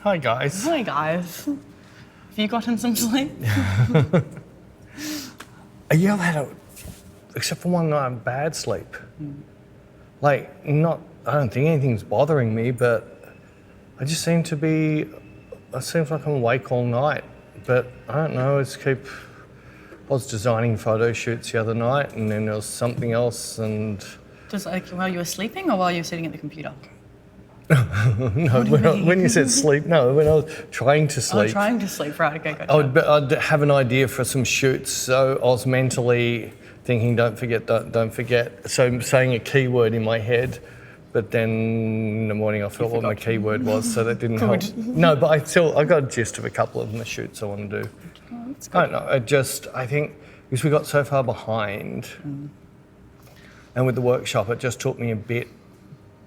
Hi, guys. Hi, guys. Have you gotten some sleep? Yeah, I've had except for one night of bad sleep. I don't think anything's bothering me, but I just seem to be, it seems like I'm awake all night, but I don't know, I was designing photo shoots the other night and then there was something else and... Just like while you were sleeping or while you were sitting at the computer? No, when you said sleep, no, when I was trying to sleep. Oh, trying to sleep, right, okay, gotcha. I'd have an idea for some shoots, so I was mentally thinking, don't forget. So I'm saying a keyword in my head, but then in the morning I forgot what my keyword was, so that didn't help. No, but I got a gist of a couple of the shoots I want to do. Oh, that's good. I don't know, I think, because we got so far behind, and with the workshop, it just took me a bit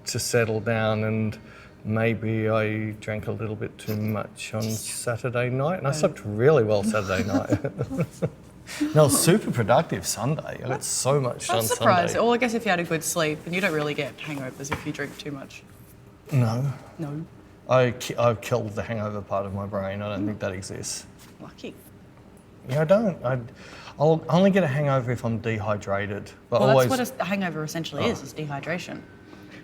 to settle down, and maybe I drank a little bit too much on Saturday night, and I slept really well Saturday night. And I was super productive Sunday. I got so much done Sunday. I'm surprised. Well, I guess if you had a good sleep, and you don't really get hangovers if you drink too much. No. No. I've killed the hangover part of my brain. I don't think that exists. Lucky. Yeah, I don't. I'll only get a hangover if I'm dehydrated. But Well, always, that's what a hangover essentially is dehydration.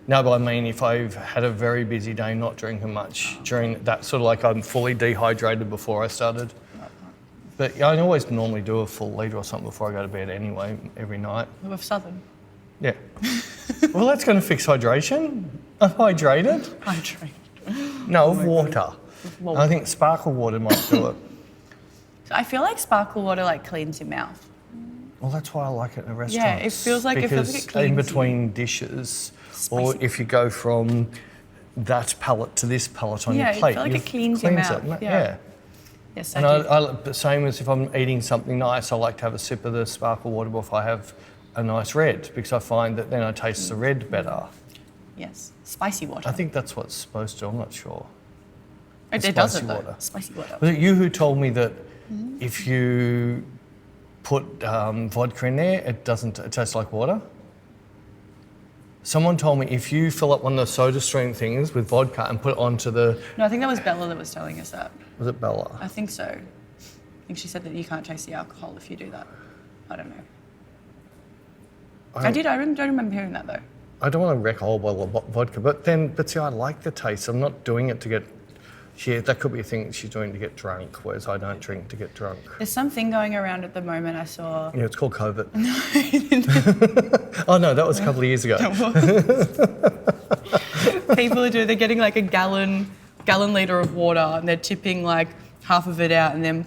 No, but I mean, if I've had a very busy day, not drinking much during that, sort of like I'm fully dehydrated before I started. But yeah, I always normally do a full litre or something before I go to bed anyway, every night. With Southern. Yeah. Well, that's going to fix hydration. I'm hydrated. Hydrated. No, water. Water. I think sparkle water might do it. So I feel like sparkle water cleans your mouth. Well, that's why I like it in a restaurant. Yeah, it feels like it cleans in between dishes, or if you go from that palate to this palate on your plate, I feel like it cleans your mouth. Yeah. Yes, And I the same as if I'm eating something nice, I like to have a sip of the sparkle water before I have a nice red, because I find that then I taste the red better. Yes, spicy water. I think that's what's supposed to. I'm not sure. It doesn't though. Spicy water. Was it you who told me that if you put vodka in there, it tastes like water? Someone told me if you fill up one of the soda stream things with vodka and put it onto the... No, I think that was Bella that was telling us that. Was it Bella? I think so. I think she said that you can't taste the alcohol if you do that. I don't know. I don't remember hearing that though. I don't want to wreck a whole bottle of vodka, but see, I like the taste. I'm not doing it to get... Yeah, that could be a thing that she's doing to get drunk, whereas I don't drink to get drunk. There's something going around at the moment I saw... Yeah, it's called COVID. Oh no, that was a couple of years ago. People are they're getting like a gallon litre of water and they're tipping like half of it out and then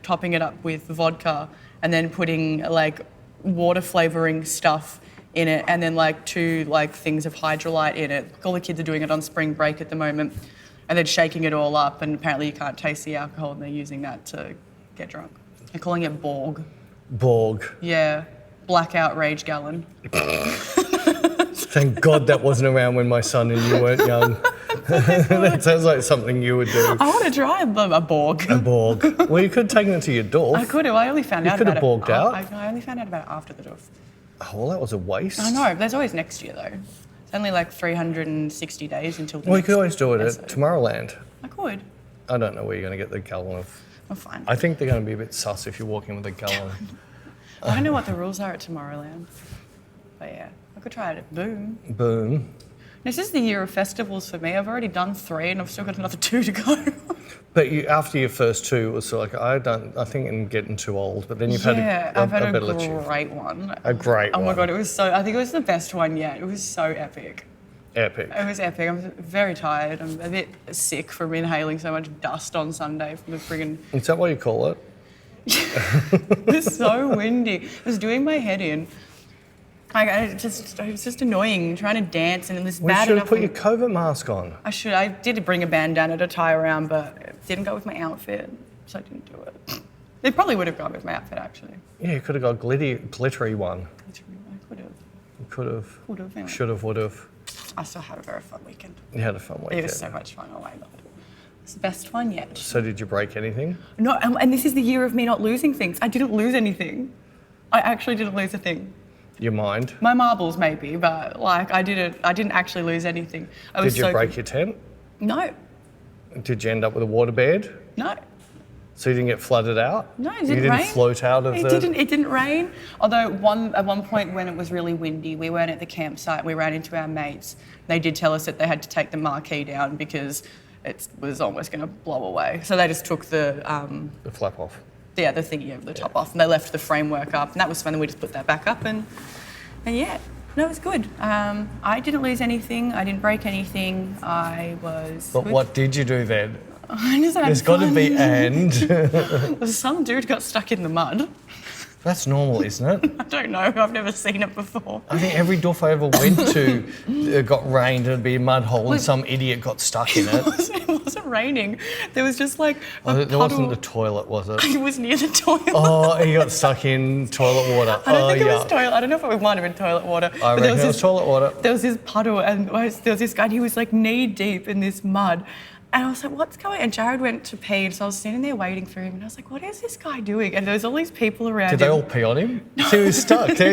topping it up with vodka and then putting like water flavouring stuff in it and then like 2 things of hydrolyte in it. All the kids are doing it on spring break at the moment. And then shaking it all up, and apparently you can't taste the alcohol, and they're using that to get drunk. They're calling it Borg. Borg. Yeah, blackout rage gallon. Thank God that wasn't around when my son and you weren't young. That sounds like something you would do. I want to try a Borg. A Borg. Well, you could have taken it to your doof. I could have. I only found out about it. You could have borged out. I only found out about it after the doof. Oh, well, that was a waste. I know. There's always next year, though. It's only like 360 days until the Well, you next could always do it episode. at Tomorrowland. I could. I don't know where you're going to get the gallon of... I'm fine. I think they're going to be a bit sus if you're walking with a gallon. I don't know what the rules are at Tomorrowland. But yeah, I could try it at Boom. Boom. This is the year of festivals for me. I've already done 3 and I've still got another 2 to go. But after your first 2, it was like, I think I'm getting too old. But then you've had I've had a great one. A great one. Oh my God, I think it was the best one yet. It was so epic. Epic. It was epic. I'm very tired. I'm a bit sick from inhaling so much dust on Sunday from the friggin'... Is that what you call it? It was so windy. It was doing my head in. It was just annoying, trying to dance and this bad enough... You should have put your COVID mask on. I should. I did bring a bandana to tie around, but it didn't go with my outfit, so I didn't do it. It probably would have gone with my outfit, actually. Yeah, you could have got a glittery one. I could have. You could have. Would have. Anyway. Should have, would have. I still had a very fun weekend. You had a fun weekend. It was so much fun, oh my God. It's the best one yet. So did you break anything? No, and this is the year of me not losing things. I didn't lose anything. I actually didn't lose a thing. Your mind? My marbles maybe, but like I didn't actually lose anything. Did you break your tent? No. Did you end up with a waterbed? No. So you didn't get flooded out? No, it didn't You didn't rain. float out of It didn't rain. Although at one point when it was really windy, we weren't at the campsite. We ran into our mates. They did tell us that they had to take the marquee down because it was almost going to blow away. So they just took the flap off. Yeah, the thingy over the top off, and they left the framework up, and that was fun. And we just put that back up, and yeah, no, it was good. I didn't lose anything. I didn't break anything. I was. But good. what did you do then? I just had There's got to fun. be Some dude got stuck in the mud. That's normal, isn't it? I don't know. I've never seen it before. I think every doof I ever went to got rained and it'd be a mud hole and some idiot got stuck in it. It wasn't raining. There was just like a There puddle. wasn't the toilet, was it? It was near the toilet. Oh, he got stuck in toilet water. I don't think it was toilet. I don't know if it might have been toilet water. I reckon it was toilet water. There was this puddle and there was this guy and he was like knee deep in this mud. And I was like, what's going on? And Jared went to pee, and so I was standing there waiting for him. And I was like, what is this guy doing? And there was all these people around him. Did they all pee on him? So he was stuck. He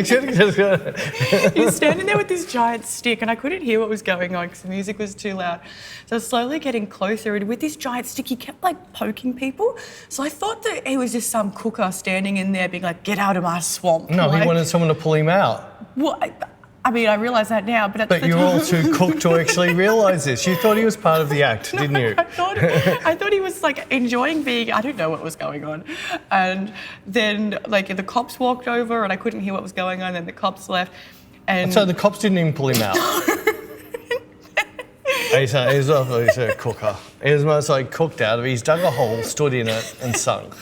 was standing there with this giant stick, and I couldn't hear what was going on because the music was too loud. So I was slowly getting closer, and with this giant stick, he kept like poking people. So I thought that he was just some cooker standing in there being like, get out of my swamp. No, like, he wanted someone to pull him out. Well, I mean, I realise that now, but at the You're time... all too cooked to actually realise this. You thought he was part of the act, didn't you? I thought he was like enjoying being, I don't know what was going on. And then like the cops walked over and I couldn't hear what was going on, and the cops left. And So the cops didn't even pull him out. He's a cooker. He was most like cooked out of it. He's dug a hole, stood in it and sunk.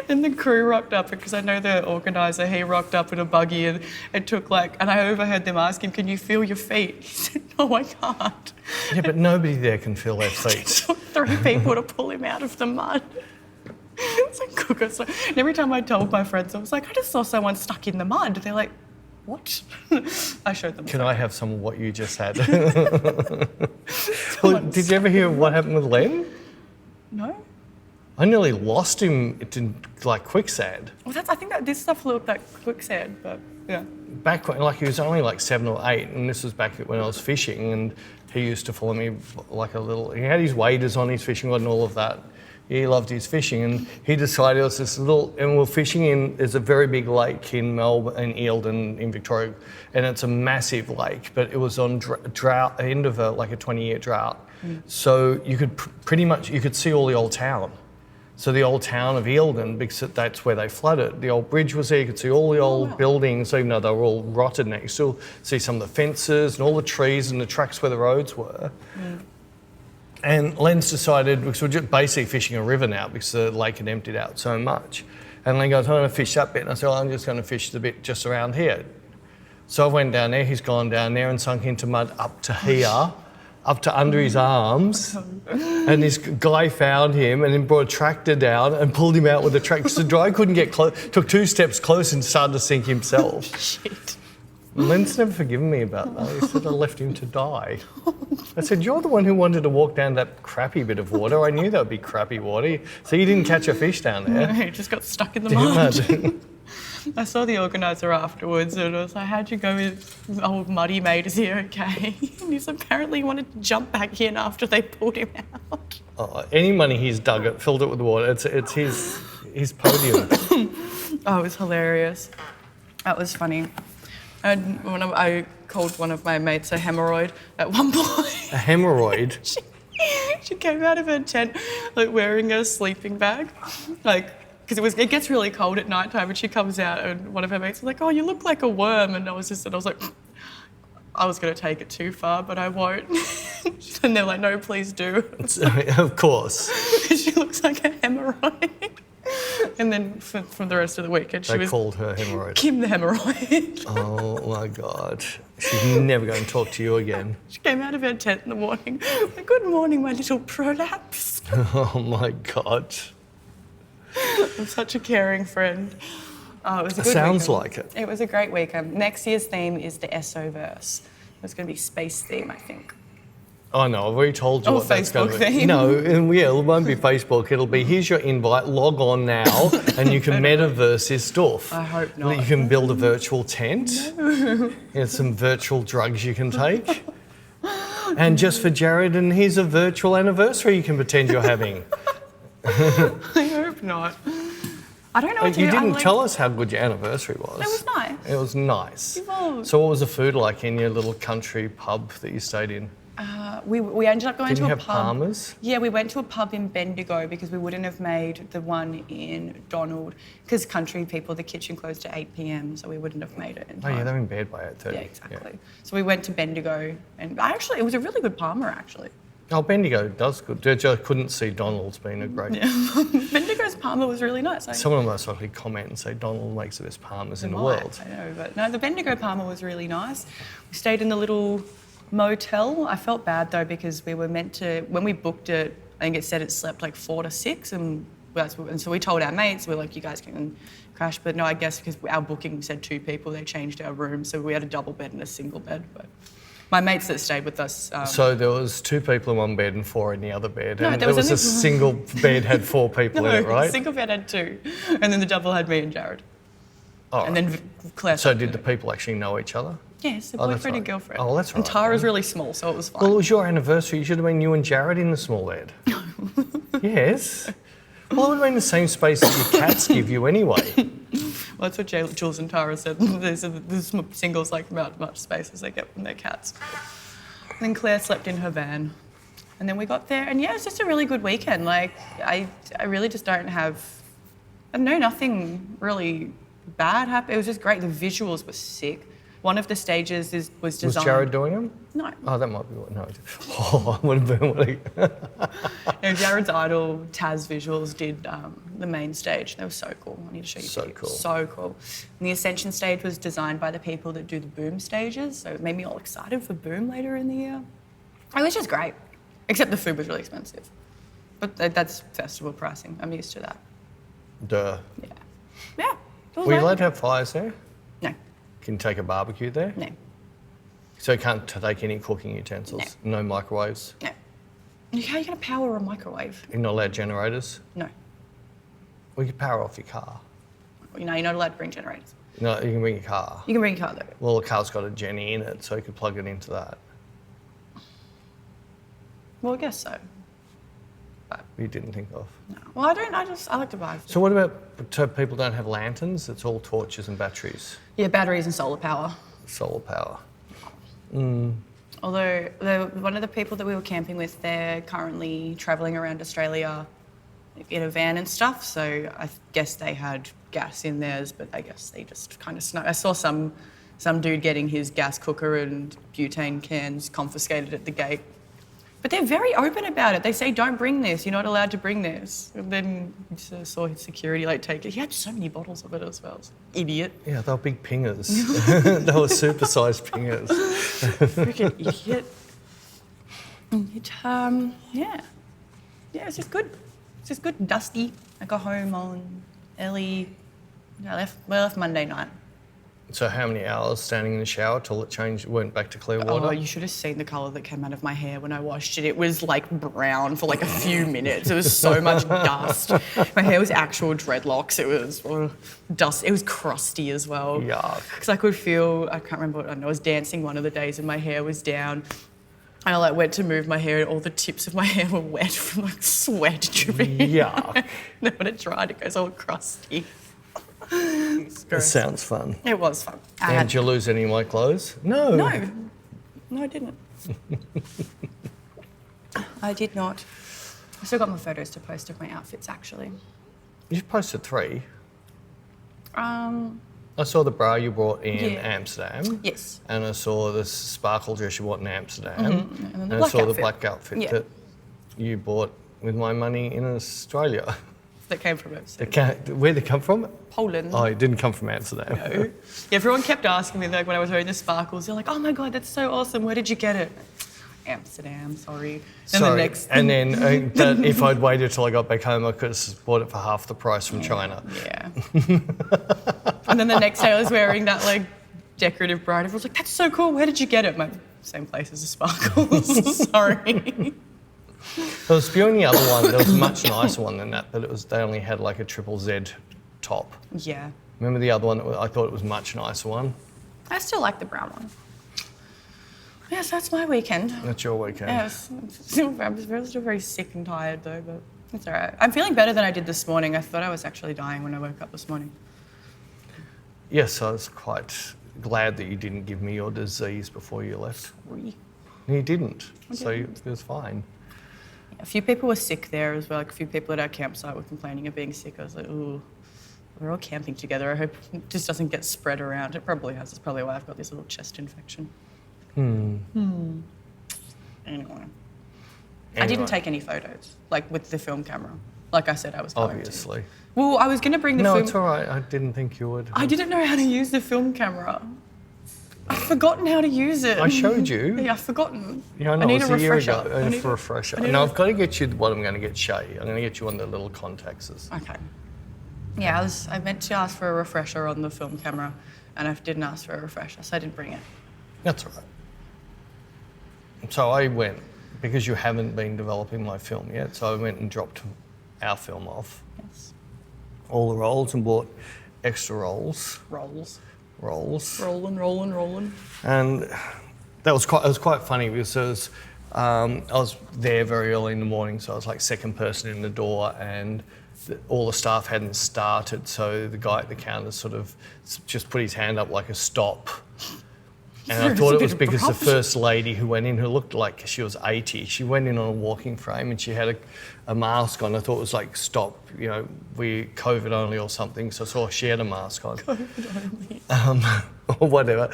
Then the crew rocked up because I know the organiser, he rocked up in a buggy and it took like, and I overheard them ask him, can you feel your feet? He said, no, I can't. Yeah, but nobody there can feel their feet. It took 3 people to pull him out of the mud. It's like cooker. So, and every time I told my friends, I was like, I just saw someone stuck in the mud. They're like, what? I showed them. Can I have some of what you just had? Well, did you ever hear what happened with Len? No? I nearly lost him to like quicksand. Well, I think that this stuff looked like quicksand, but yeah. Back when, like, he was only like 7 or 8, and this was back when I was fishing, and he used to follow me like a little. He had his waders on, his fishing rod, and all of that. He loved his fishing, and he decided it was this little. And we're fishing in. There's a very big lake in Melbourne, in Eildon, in Victoria, and it's a massive lake. But it was on drought, end of a 20-year drought. So you could pretty much you could see all the old town. So the old town of Eildon, because that's where they flooded. The old bridge was there. You could see all the old buildings, even though they were all rotted. And you could still see some of the fences and all the trees and the tracks where the roads were. And Len's decided, because we're just basically fishing a river now because the lake had emptied out so much. And Len goes, I'm going to fish that bit. And I said, well, I'm just going to fish the bit just around here. So I went down there. He's gone down there and sunk into mud up to here, up to under his arms. And this guy found him and then brought a tractor down and pulled him out with a tractor. So the guy couldn't get close, took 2 steps close and started to sink himself. Shit. Len's never forgiven me about that. He said I left him to die. I said, you're the one who wanted to walk down that crappy bit of water. I knew that would be crappy water. So you didn't catch a fish down there. No, he just got stuck in the Damn mud. it. I saw the organiser afterwards and I was like, how'd you go with old muddy mate? Is he okay? And he's apparently wanted to jump back in after they pulled him out. Oh, any money he's dug it, filled it with water. It's his podium. Oh, it was hilarious. That was funny. And when I called one of my mates a hemorrhoid at one point. A hemorrhoid? She came out of her tent like wearing a sleeping bag, like because it gets really cold at night time, and she comes out and one of her mates was like, "Oh, you look like a worm," and I was like, I was going to take it too far, but I won't. And they're like, "No, please do." Of course. She looks like a hemorrhoid. And then from the rest of the weekend, she was called her hemorrhoid. Kim the hemorrhoid. Oh my God. She's never going to talk to you again. She came out of her tent in the morning. Like, good morning, my little prolapse. Oh my God. I'm such a caring friend. Oh, it was a good Sounds weekend. like it. It was a great weekend. Next year's theme is the SO-verse. It's going to be space theme, I think. Oh no, I've already told you Oh, what that's going to be. Facebook theme. No, yeah, it won't be Facebook. It'll be, here's your invite, log on now, and you can metaverse this stuff. I hope not. You can build a virtual tent. There's some virtual drugs you can take. And just for Jared, and here's a virtual anniversary you can pretend you're having. I hope not. I don't know what to do. You didn't tell us how good your anniversary was. It was nice. It was nice. It was. So what was the food like in your little country pub that you stayed in? We ended up going Did to you a have pub. Palmer's? Yeah, we went to a pub in Bendigo because we wouldn't have made the one in Donald because country people, the kitchen closed at 8 p.m, so we wouldn't have made it in Oh time. yeah, they're in bed by 8:30. Yeah, exactly. So we went to Bendigo, and it was a really good Palmer actually. Oh, Bendigo does good. I couldn't see Donald's being a great... Bendigo's Palmer was really nice. Someone must likely comment and say Donald makes the best Palmers in the world. I know, but no, the Bendigo Palmer was really nice. We stayed in the little motel. I felt bad though because we were meant to, when we booked it, I think it said it slept like 4 to 6, and so we told our mates, we're like, you guys can crash, but no, I guess because our booking said 2 people, they changed our room, so we had a double bed and a single bed. But my mates that stayed with us. So there was 2 people in one bed and 4 in the other bed, and No, there was a single bed had 4 people in it, right? The single bed had 2, and then the double had me and Jared. Oh, And then Claire. so did the people actually know each other? Yes, the Oh, that's boyfriend and right. girlfriend. Oh, that's And right, Tara's then. really small, so it was fine. Well, it was your anniversary. You should have been you and Jared in the small bed. Yes. Well, it would have been the same space that your cats give you anyway. Well, that's what Jules and Tara said. The singles like about much space as they get from their cats. And then Claire slept in her van. And then we got there, and yeah, it was just a really good weekend. Like, I really just don't have, I don't know, nothing really bad happened. It was just great. The visuals were sick. One of the stages was designed. Was Jared doing them? No. Oh, that might be what. No. Oh, I would have been. No, Jared's Idol Taz visuals did the main stage. They were so cool. I need to show you. So videos. cool. So cool. And the Ascension stage was designed by the people that do the Boom stages, so it made me all excited for Boom later in the year. It was just great, except the food was really expensive. But that's festival pricing. I'm used to that. Duh. Yeah. Yeah. It was Were you nice. allowed to have fires there? No. Can you take a barbecue there? No. So you can't take any cooking utensils? No microwaves? No. How are you going to power a microwave? You're not allowed generators? No. Well, you can power off your car. You're not allowed to bring generators. No, you can bring your car. You can bring a car though. Well, the car's got a Jenny in it, so you could plug it into that. Well, I guess so. You didn't think of. No. Well, I like to buy food. So what about, so people don't have lanterns? It's all torches and batteries. Yeah, batteries and solar power. Solar power. Although one of the people that we were camping with, they're currently travelling around Australia in a van and stuff. So I guess they had gas in theirs, but I guess they just kind of snuck. I saw some dude getting his gas cooker and butane cans confiscated at the gate. But they're very open about it. They say, don't bring this. You're not allowed to bring this. And then I saw his security take it. He had so many bottles of it as well. Idiot. Yeah, they were big pingers. They were supersized pingers. Freaking idiot. Yeah, it's just good. It's just good and dusty. I got home on early. I left Monday night. So how many hours standing in the shower till it changed, went back to clear water? Oh, you should have seen the colour that came out of my hair when I washed it. It was like brown for like a few minutes. It was so much dust. My hair was actual dreadlocks. It was dust. It was crusty as well. Yuck. Because I could feel, I can't remember, I was dancing one of the days and my hair was down. And I went to move my hair and all the tips of my hair were wet from sweat dripping. Yuck. And then when it dried, it goes all crusty. It sounds fun. It was fun. And did you lose any of my clothes? No. No, I didn't. I did not. I still got my photos to post of my outfits, actually. You posted 3. I saw the bra you bought in Yeah. Amsterdam. Yes. And I saw the sparkle dress you bought in Amsterdam. And then the I black saw outfit. the black outfit Yeah. that you bought with my money in Australia. That came from overseas. Where'd they come from? Poland. Oh, it didn't come from Amsterdam. No. Everyone kept asking me when I was wearing the sparkles, they're like, "Oh my god, that's so awesome! Where did you get it?" Amsterdam, sorry. And Sorry. But if I'd waited till I got back home, I could have bought it for half the price from China. Yeah. And then the next day I was wearing that decorative bra. Everyone's like, "That's so cool! Where did you get it?" My same place as the sparkles. Sorry. There was the only other one. There was a much nicer one than that, but they only had a triple Z top. Yeah. Remember the other one? I thought it was a much nicer one. I still like the brown one. Yes, that's my weekend. That's your weekend. Yes, I'm still very sick and tired though, but it's all right. I'm feeling better than I did this morning. I thought I was actually dying when I woke up this morning. Yes, I was quite glad that you didn't give me your disease before you left. Sorry. You didn't, so it was fine. A few people were sick there as well. Like a few people at our campsite were complaining of being sick. I was like, ooh, we're all camping together. I hope it just doesn't get spread around. It probably has. It's probably why I've got this little chest infection. Anyway. I didn't take any photos, like with the film camera. Like I said, I was going Obviously. to. Well, I was going to bring the No, film... it's all right. I didn't think you would. I didn't know how to use the film camera. I've forgotten how to use it. I showed you. Yeah, I've forgotten. Yeah, I know. I need It's a a year refresher. ago. I need a refresher. No, I've got to get you what I'm going to get Shay. I'm going to get you one of the little contacts. Okay. Yeah, I meant to ask for a refresher on the film camera, and I didn't ask for a refresher, so I didn't bring it. That's all right. So I went, because you haven't been developing my film yet, so I went and dropped our film off. Yes. All the rolls and bought extra rolls. Rolls. Rolling. And it was quite funny because I was there very early in the morning, so I was like second person in the door, and all the staff hadn't started, so the guy at the counter sort of just put his hand up like a stop. And I thought it was because the first lady who went in, who looked like she was 80, she went in on a walking frame and she had a mask on. I thought it was like, stop, we COVID only or something. So I saw she had a mask on. COVID only. Or whatever.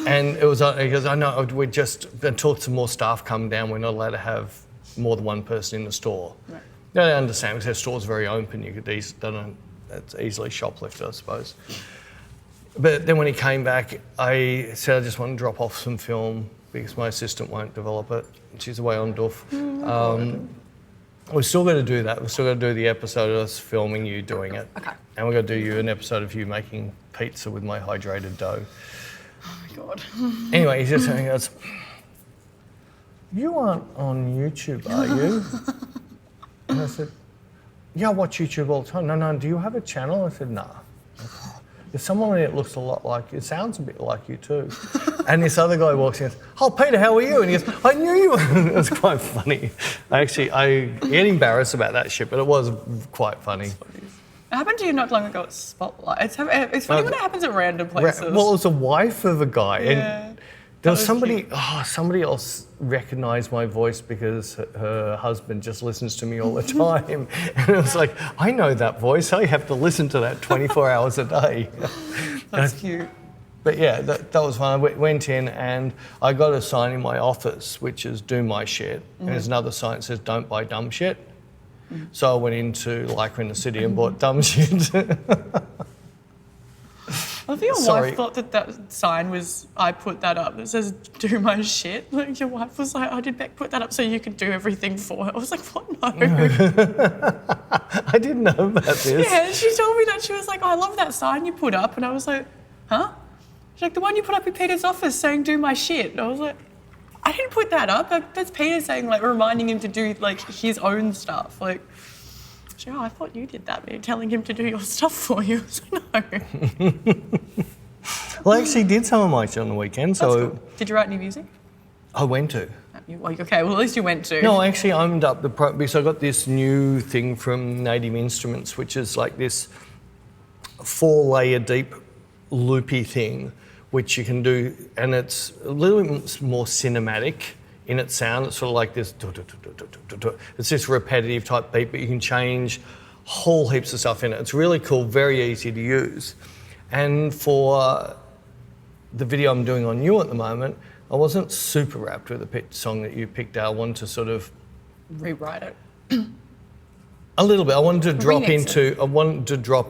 And it was because I know until some more staff come down, we're not allowed to have more than one person in the store. Right. They understand because their store's very open. It's easily shoplifted, I suppose. But then when he came back, I said I just want to drop off some film because my assistant won't develop it. She's away on doof. We're still going to do that. We're still going to do the episode of us filming you doing it. Okay. And we're going to do you an episode of you making pizza with my hydrated dough. Oh my God. Anyway, he's just saying, you aren't on YouTube, are you? And I said, yeah, I watch YouTube all the time. No, do you have a channel? I said, nah. There's someone in it looks a lot like you. It sounds a bit like you too. And this other guy walks in and goes, oh, Peter, how are you? And he goes, I knew you. It was quite funny. I get embarrassed about that shit, but it was quite funny. It happened to you not long ago at Spotlight. It's funny when it happens at random places. Well, it was a wife of a guy. Yeah. And there was somebody else recognised my voice because her husband just listens to me all the time. And it was like, I know that voice. I have to listen to that 24 hours a day. That's cute. But yeah, that was fun. I went in and I got a sign in my office, which is do my shit. And there's another sign that says don't buy dumb shit. So I went into Lycra in the city and bought dumb shit. I think your wife thought that sign was, I put that up that says do my shit. Like your wife was like, did Bec put that up so you could do everything for her? I was like, what? No. I didn't know about this. Yeah, she told me that. She was like, I love that sign you put up. And I was like, huh? She's like, the one you put up in Peter's office saying do my shit. And I was like, I didn't put that up. That's Peter saying, like, reminding him to do, like, his own stuff. Like, she's like, I thought you did that, man, telling him to do your stuff for you. So no. Well, I actually did some of my shit on the weekend, so... That's cool. Did you write any music? I went to. Okay, well, at least you went to. No, I actually owned up because I got this new thing from Native Instruments, which is like this 4-layer deep loopy thing, which you can do, and it's a little bit more cinematic in its sound. It's sort of like this, it's this repetitive type beat, but you can change whole heaps of stuff in it. It's really cool, very easy to use. And for the video I'm doing on you at the moment, I wasn't super wrapped with the song that you picked out. I wanted to sort of... rewrite it. A little bit. I wanted to drop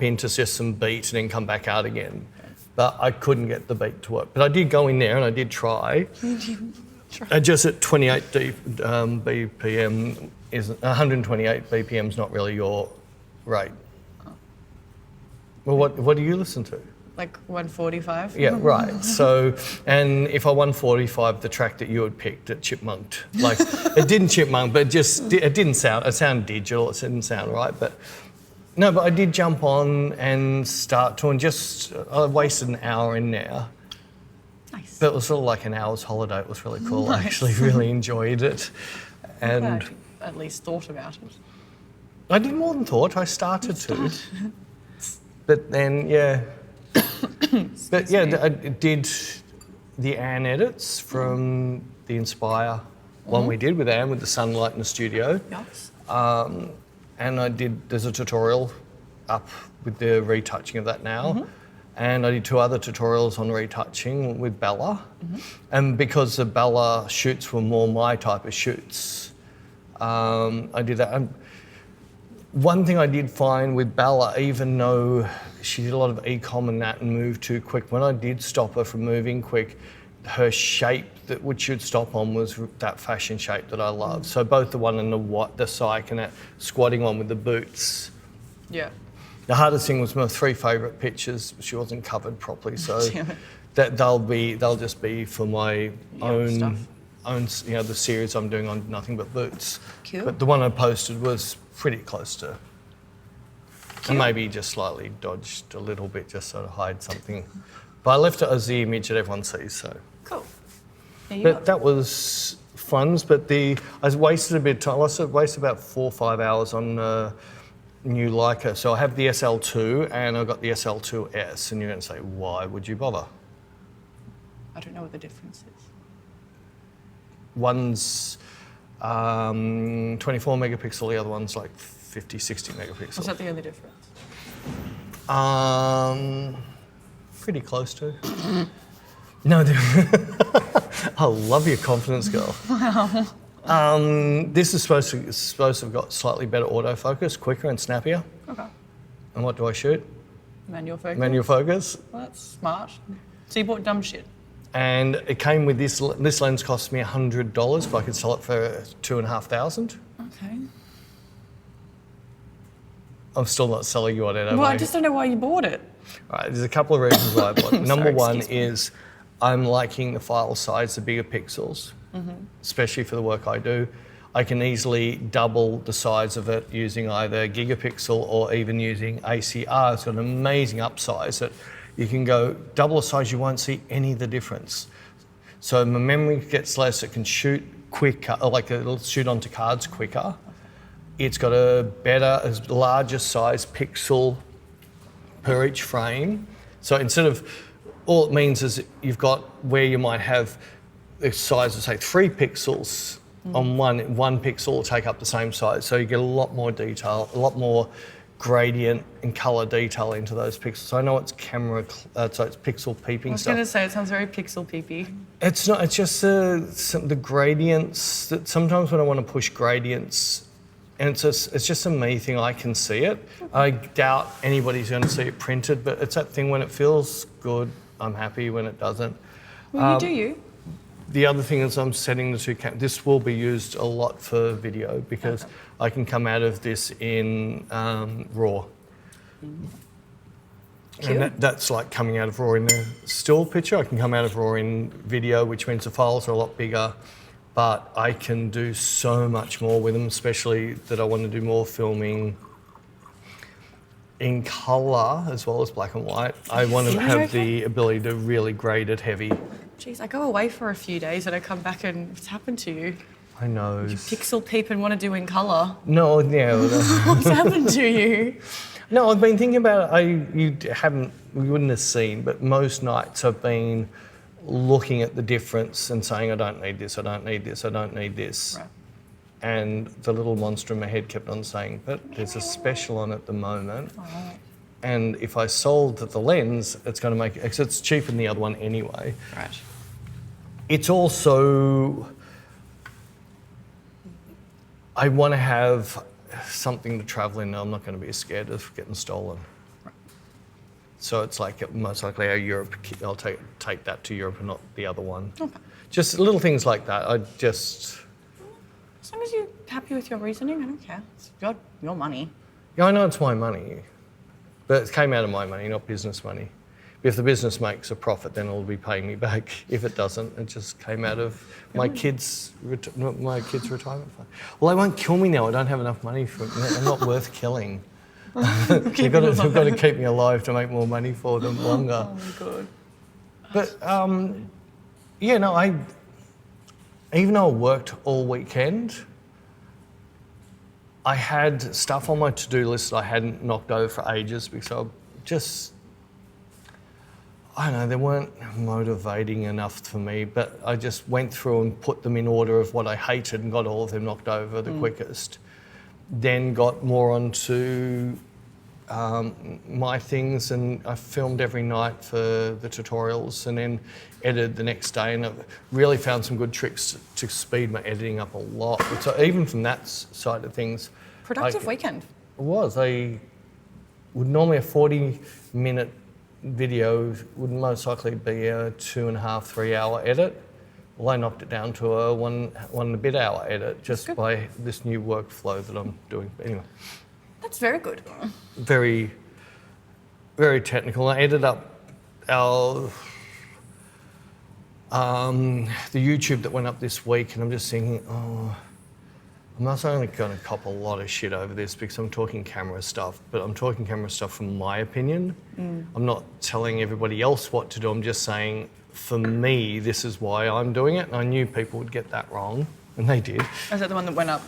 into just some beats and then come back out again. But I couldn't get the beat to work. But I did go in there and I did try. Just at 28 BPM, 128 BPM is not really your rate. Oh. Well, what do you listen to? Like 145? Yeah, right. So, and if I 145, the track that you had picked, it chipmunked. Like, it didn't chipmunk, but it didn't sound, it sounded digital, it didn't sound right. But no, but I did jump on and start to, and I wasted an hour in there. Nice. But it was sort of like an hour's holiday. It was really cool. I Nice. actually really enjoyed it. And Glad you at least thought about it. I did more than thought. I started to. But then, yeah. But yeah, I did the Anne edits from the Inspire one we did with Anne with the sunlight in the studio. Yes. And there's a tutorial up with the retouching of that now. And I did 2 other tutorials on retouching with Bella. And because the Bella shoots were more my type of shoots, I did that. One thing I did find with Bella, even though she did a lot of e-com and that and moved too quick, when I did stop her from moving quick, her shape that which she'd stop on was that fashion shape that I love. So both the one and the psych and that squatting one with the boots. Yeah. The hardest thing was my 3 favourite pictures. She wasn't covered properly, so Damn it. they'll just be for my stuff. own, the series I'm doing on nothing but boots. Cool. But the one I posted was pretty close to. And maybe just slightly dodged a little bit just so to hide something. But I left it as the image that everyone sees, so. Cool. There you But go. that was fun, but I wasted a bit of time. I wasted about 4 or 5 hours on new Leica. So I have the SL2 and I've got the SL2S, and you're going to say, why would you bother? I don't know what the difference is. One's 24 megapixel, the other one's like 50, 60 megapixel. What's that the only difference? Pretty close to. No, I love your confidence, girl. Wow. This is supposed to have got slightly better autofocus, quicker and snappier. Okay. And what do I shoot? Manual focus. Manual focus. Well, that's smart. So you bought dumb shit. And it came with this lens cost me $100, but I could sell it for $2,500. Okay. I'm still not selling you on it, am Well, I? I just don't know why you bought it. All right, there's a couple of reasons why I bought it. Number Sorry, one excuse me. is I'm liking the file size, the bigger pixels, especially for the work I do. I can easily double the size of it using either gigapixel or even using ACR. It's got an amazing upsize that you can go double the size, you won't see any of the difference. So my memory gets less, it can shoot quicker, it'll shoot onto cards quicker. It's got a larger size pixel per each frame. So instead of, all it means is you've got where you might have the size of say 3 pixels on one pixel will take up the same size. So you get a lot more detail, a lot more gradient and color detail into those pixels. I know it's so it's pixel peeping I was stuff. going to say, it sounds very pixel peepy. It's not, it's just the gradients that sometimes when I want to push gradients, and it's just a me thing, I can see it. I doubt anybody's going to see it printed, but it's that thing when it feels good, I'm happy. When it doesn't. Well, you do you. The other thing is I'm setting the 2 cameras. This will be used a lot for video because I can come out of this in RAW. Cute. And that's like coming out of RAW in the still picture. I can come out of RAW in video, which means the files are a lot bigger, but I can do so much more with them, especially that I want to do more filming in colour as well as black and white. I want to have the ability to really grade it heavy. Jeez, I go away for a few days and I come back and what's happened to you? I know. Pixel peep and want to do in colour. No, yeah. What's happened to you? No, I've been thinking about it. You wouldn't have seen, but most nights I've been looking at the difference and saying, I don't need this, I don't need this, I don't need this. Right. And the little monster in my head kept on saying, but there's a special on at the moment. Oh. And if I sold the lens, it's going to make it, 'cause it's cheaper than the other one anyway. Right. It's also, I want to have something to travel in. I'm not going to be scared of getting stolen. Right. So it's like most likely I'll take that to Europe and not the other one. Okay. Just little things like that. As long as you're happy with your reasoning, I don't care. It's your money. Yeah, I know it's my money, but it came out of my money, not business money. If the business makes a profit, then it'll be paying me back. If it doesn't, it just came out of my kids' retirement fund. Well, they won't kill me now. I don't have enough money for it. I'm not worth killing. They've got to keep me alive to make more money for them longer. Oh my god. But yeah, no, even though I worked all weekend, I had stuff on my to-do list that I hadn't knocked over for ages because I don't know, they weren't motivating enough for me, but I just went through and put them in order of what I hated and got all of them knocked over the quickest. Then got more onto my things, and I filmed every night for the tutorials and then edited the next day, and I really found some good tricks to speed my editing up a lot. So even from that side of things. Productive weekend. It was. I would normally a 40-minute video would most likely be a 2.5, 3 hour edit. Well, I knocked it down to a one and a bit hour edit just by this new workflow that I'm doing. But anyway. That's very good. Very, very technical. I edited up our the YouTube that went up this week, and I'm just thinking, I'm also only going to cop a lot of shit over this because I'm talking camera stuff, but I'm talking camera stuff from my opinion. I'm not telling everybody else what to do. I'm just saying, for me, this is why I'm doing it. And I knew people would get that wrong, and they did. Is that the one that went up?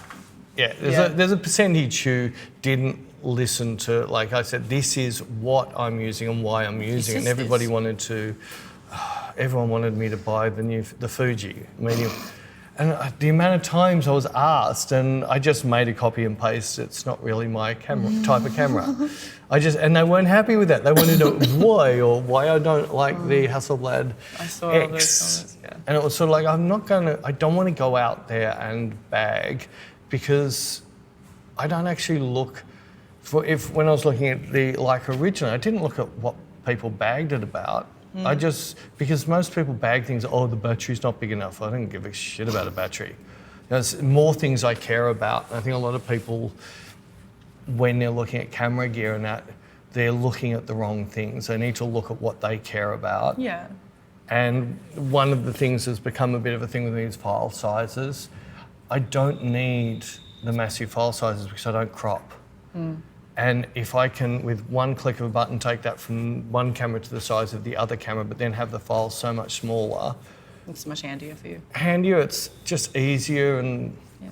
Yeah, there's a percentage who didn't listen to, like I said, this is what I'm using and why I'm using it. And everybody wanted to, everyone wanted me to buy the Fuji medium. And the amount of times I was asked, and I just made a copy and paste. It's not really my type of camera. And they weren't happy with that. They wanted to know why I don't like the Hasselblad I saw X. all those comments, yeah. And it was sort of like, I don't want to go out there and bag, because I don't actually look when I was looking at the Leica original, I didn't look at what people bagged it about. Because most people bag things, the battery's not big enough. I don't give a shit about a battery. There's more things I care about. I think a lot of people, when they're looking at camera gear and that, they're looking at the wrong things. They need to look at what they care about. Yeah. And one of the things that's become a bit of a thing with me is file sizes. I don't need the massive file sizes because I don't crop. And if I can, with one click of a button, take that from one camera to the size of the other camera, but then have the file so much smaller. It's much handier for you. Handier, it's just easier and... Yeah.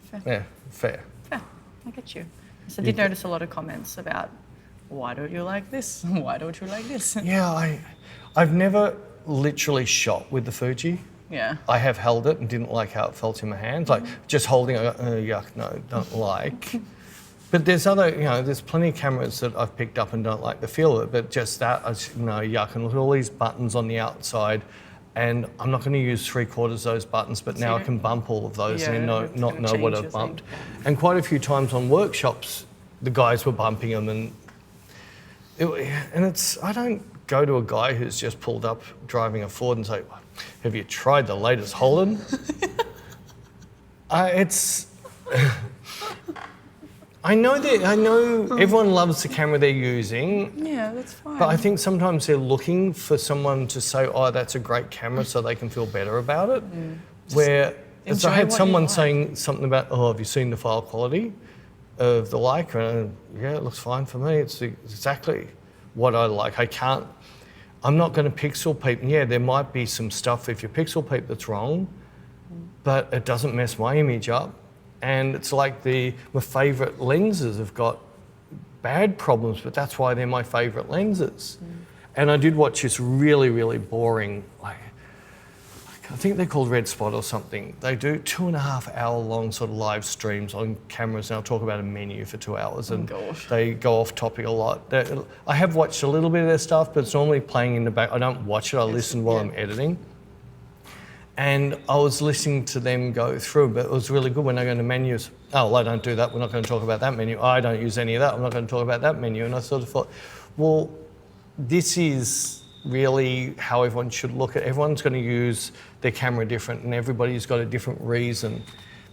Fair. Yeah, fair. Fair. I get you. So I did notice a lot of comments about, why don't you like this? Why don't you like this? Yeah, I've never literally shot with the Fuji. Yeah. I have held it and didn't like how it felt in my hands. Like just holding it, yuck, no, don't like. But there's plenty of cameras that I've picked up and don't like the feel of it, but just that, yuck. And look at all these buttons on the outside, and I'm not going to use 3/4 of those buttons, but now I can bump all of those and not know what I've bumped. And quite a few times on workshops, the guys were bumping them, and I don't go to a guy who's just pulled up driving a Ford and say, have you tried the latest Holden? I know everyone loves the camera they're using. Yeah, that's fine. But I think sometimes they're looking for someone to say, that's a great camera, so they can feel better about it. So I had someone saying something about, have you seen the file quality of the Leica? And yeah, it looks fine for me. It's exactly what I like. I'm not going to pixel peep. Yeah, there might be some stuff if you pixel peep that's wrong, but it doesn't mess my image up. And it's like my favourite lenses have got bad problems, but that's why they're my favourite lenses. And I did watch this really, really boring, I think they're called Red Spot or something. They do 2.5 hour long sort of live streams on cameras, and I'll talk about a menu for 2 hours. And they go off topic a lot. I have watched a little bit of their stuff, but it's normally playing in the back. I don't watch it, I listen while I'm editing. And I was listening to them go through, but it was really good when they go into menus. I don't do that, we're not going to talk about that menu. I don't use any of that, I'm not going to talk about that menu. And I sort of thought, well, this is really how everyone should look at it. Everyone's going to use their camera different, and everybody's got a different reason.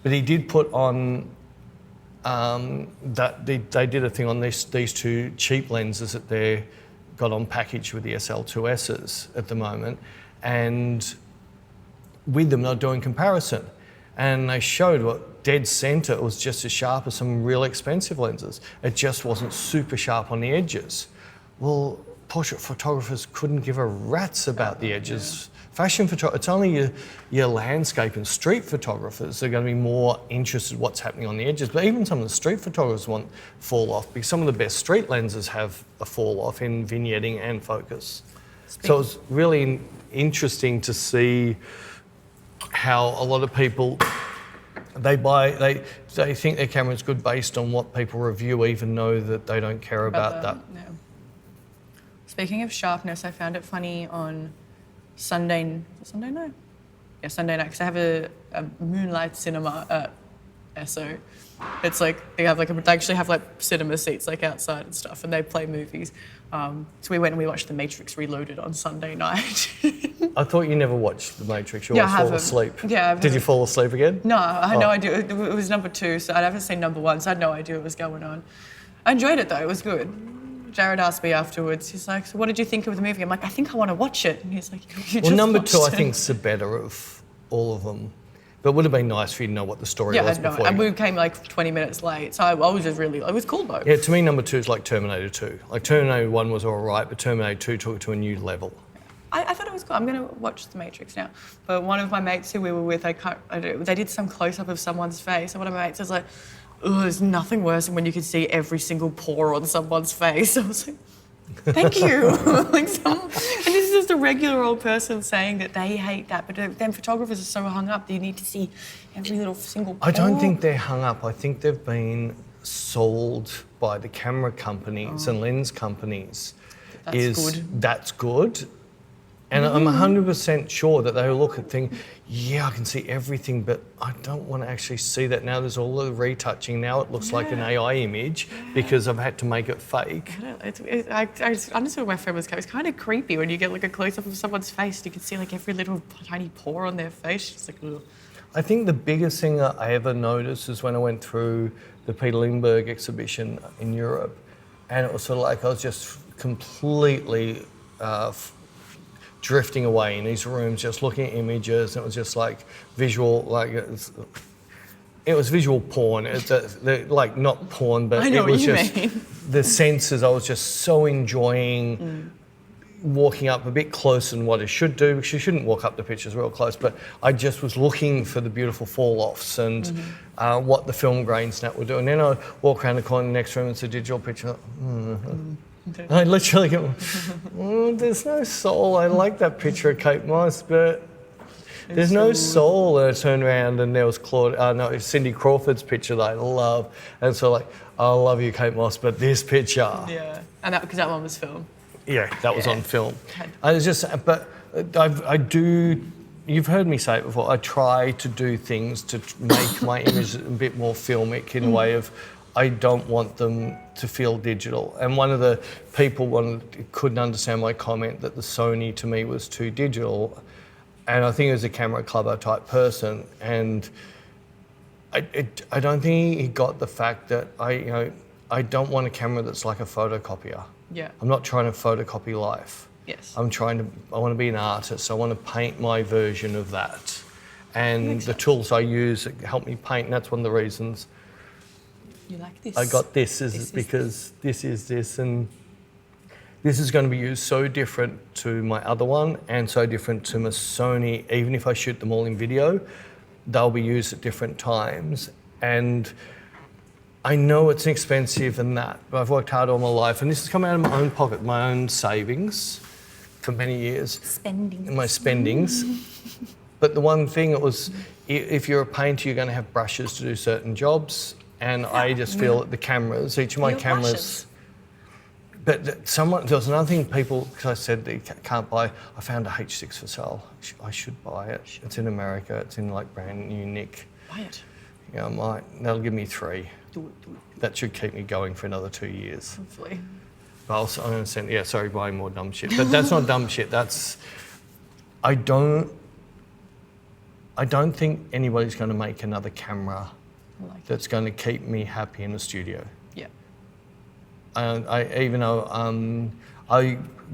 But he did put on that they did a thing on these two cheap lenses that they got on package with the SL2Ss at the moment, and with them they're doing comparison, and they showed what dead center was just as sharp as some real expensive lenses. It just wasn't super sharp on the edges. Well, portrait photographers couldn't give a rat's about the edges. Fashion photography, it's only your landscape and street photographers that are going to be more interested in what's happening on the edges. But even some of the street photographers want fall off, because some of the best street lenses have a fall off in vignetting and focus. So it was really interesting to see how a lot of people, they think their camera's good based on what people review, even though that they don't care about that. Yeah. Speaking of sharpness, I found it funny on Sunday night, because I have a moonlight cinema at Esso. It's like they actually have like cinema seats like outside and stuff, and they play movies. So we went and we watched The Matrix Reloaded on Sunday night. I thought you never watched The Matrix. You Yeah, always I fall haven't. asleep. Yeah, Did you fall asleep again? No, I had no idea. It was number 2, so I'd haven't seen number 1, so I had no idea what was going on. I enjoyed it though, it was good. Jared asked me afterwards, he's like, so what did you think of the movie? I'm like, I think I want to watch it. And he's like, you just Number watched 2, I it. think, is the better of all of them. But it would have been nice for you to know what the story was before. And we came like 20 minutes late, so I was just really, it was cool though. Yeah, to me, number 2 is like Terminator 2. Like Terminator 1 was all right, but Terminator 2 took it to a new level. I thought it was cool. I'm going to watch The Matrix now. But one of my mates who we were with, they did some close-up of someone's face, and one of my mates was like, oh, there's nothing worse than when you can see every single pore on someone's face. I was like, thank you. And this is just a regular old person saying that they hate that, but then photographers are so hung up that you need to see every little single pore. I don't think they're hung up. I think they've been sold by the camera companies and lens companies. That's good. And I'm 100% sure that they look at things, yeah, I can see everything, but I don't want to actually see that. Now there's all the retouching. Now it looks like an AI image because I've had to make it fake. I understood where my friend was going. It's kind of creepy when you get like a close-up of someone's face and you can see like every little tiny pore on their face. It's like, ugh. I think the biggest thing that I ever noticed is when I went through the Peter Lindbergh exhibition in Europe, and it was sort of like I was just completely drifting away in these rooms, just looking at images, and it was just like visual, like it was visual porn. It's like not porn, but it was just the senses. I was just so enjoying walking up a bit closer than what I should do, because you shouldn't walk up the pictures real close, but I just was looking for the beautiful fall-offs and what the film grain snap would do. And then I walk around the corner in the next room, it's a digital picture. I literally go, there's no soul. I like that picture of Kate Moss, but there's no soul. And I turned around and there was Cindy Crawford's picture that I love. And so like, I love you, Kate Moss, but this picture. Yeah, and because that one was filmed. Yeah, that was on film. I was just, but I do, you've heard me say it before, I try to do things to make my image a bit more filmic in a way of, I don't want them to feel digital. And one of the people couldn't understand my comment that the Sony to me was too digital. And I think he was a camera clubber type person. And I don't think he got the fact that I don't want a camera that's like a photocopier. Yeah. I'm not trying to photocopy life. Yes. I want to be an artist. I want to paint my version of that. And the tools I use help me paint, and that's one of the reasons you like this. I got this because this is this, and this is going to be used so different to my other one and so different to my Sony. Even if I shoot them all in video, they'll be used at different times. And I know it's expensive and that, but I've worked hard all my life, and this has come out of my own pocket, my own savings for many years. My spendings. But the one thing, it was, if you're a painter, you're going to have brushes to do certain jobs. And I just feel that the cameras, each of my cameras, but there was another thing people, because I said they can't buy, I found a H6 for sale. I should buy it. It's in America, it's in like brand new nick. Buy it. Yeah, I might. That'll give me 3. Do it. That should keep me going for another 2 years. Hopefully. But I'm going to send, buying more dumb shit. But that's not dumb shit, I don't think anybody's going to make another camera that's going to keep me happy in the studio. Yeah. Even though I'm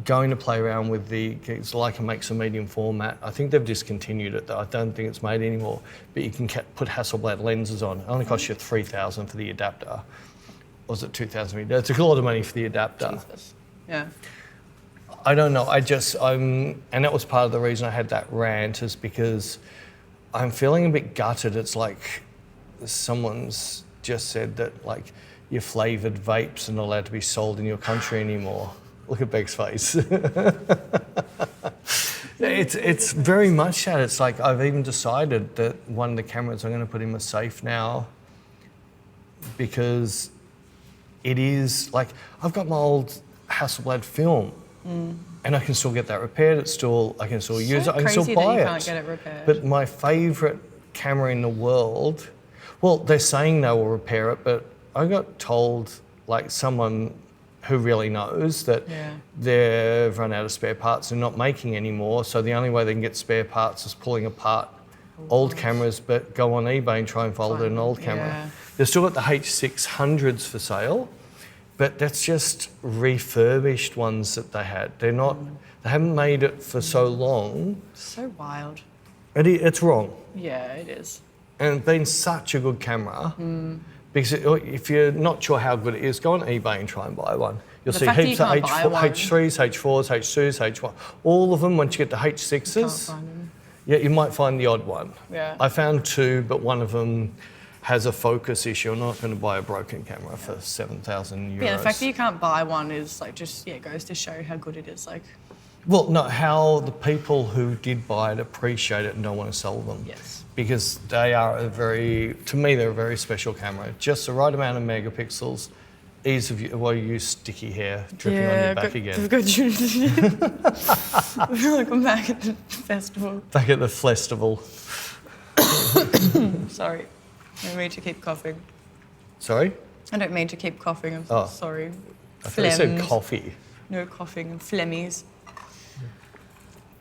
going to play around with it's like a makes a medium format. I think they've discontinued it though. I don't think it's made anymore. But you can put Hasselblad lenses on. It only costs you $3,000 for the adapter. Or was it $2,000? It's a lot of money for the adapter. Jesus. Yeah. I don't know. And that was part of the reason I had that rant, is because I'm feeling a bit gutted. It's like someone's just said that like your flavoured vapes are not allowed to be sold in your country anymore. Look at Bec's face. It's very much that. It's like I've even decided that one of the cameras I'm going to put in a safe now, because it is like I've got my old Hasselblad film. And I can still get that repaired. I can still use it. I can still buy it. You can't get it repaired. But my favourite camera in the world, well, they're saying they will repair it, but I got told, like someone who really knows, that they've run out of spare parts and not making anymore. So the only way they can get spare parts is pulling apart old cameras, but go on eBay and try and find an old camera. Yeah. They've still got the H600s for sale. But that's just refurbished ones that they had. They haven't made it for so long. So wild. It's wrong. Yeah, it is. And it's been such a good camera. Because if you're not sure how good it is, go on eBay and try and buy one. You'll see heaps of H3s, H4s, H2s, H1. All of them, once you get the H6s, Can't find them. yeah, you might find the odd one. Yeah. I found two, but one of them has a focus issue. I'm not going to buy a broken camera for 7,000 euros. Yeah, the fact that you can't buy one is like goes to show how good it is. Like, well, no, how the people who did buy it appreciate it and don't want to sell them. yes. Because they are to me, they're a very special camera. Just the right amount of megapixels, ease of use. Well, you use sticky hair dripping on your back again. I feel like I'm back at the festival. Back at the festival. Sorry. I don't mean to keep coughing. Sorry? I don't mean to keep coughing. I'm Oh. sorry. I thought you said coffee. No coughing and phlegmies.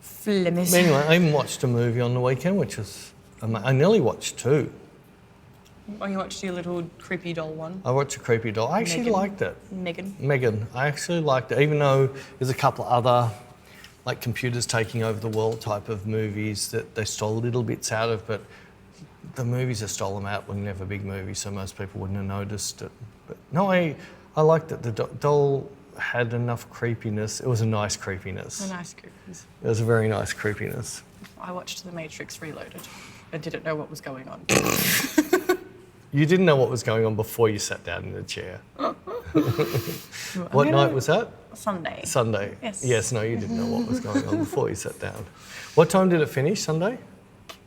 Phlegmies. Anyway, I even watched a movie on the weekend, which was... I nearly watched two. Oh, you watched your little creepy doll one? I watched a creepy doll. I actually Megan. liked it. Megan. I actually liked it, even though there's a couple of other, like computers taking over the world type of movies that they stole little bits out of, but the movies that stole them out were never big movies, so most people wouldn't have noticed it. But no, I liked it. The doll had enough creepiness. It was a nice creepiness. A nice creepiness. It was a very nice creepiness. I watched The Matrix Reloaded. I didn't know what was going on. You didn't know what was going on before you sat down in the chair. What night was that? Sunday. Sunday. Yes. Yes, no, you didn't know what was going on before you sat down. What time did it finish, Sunday?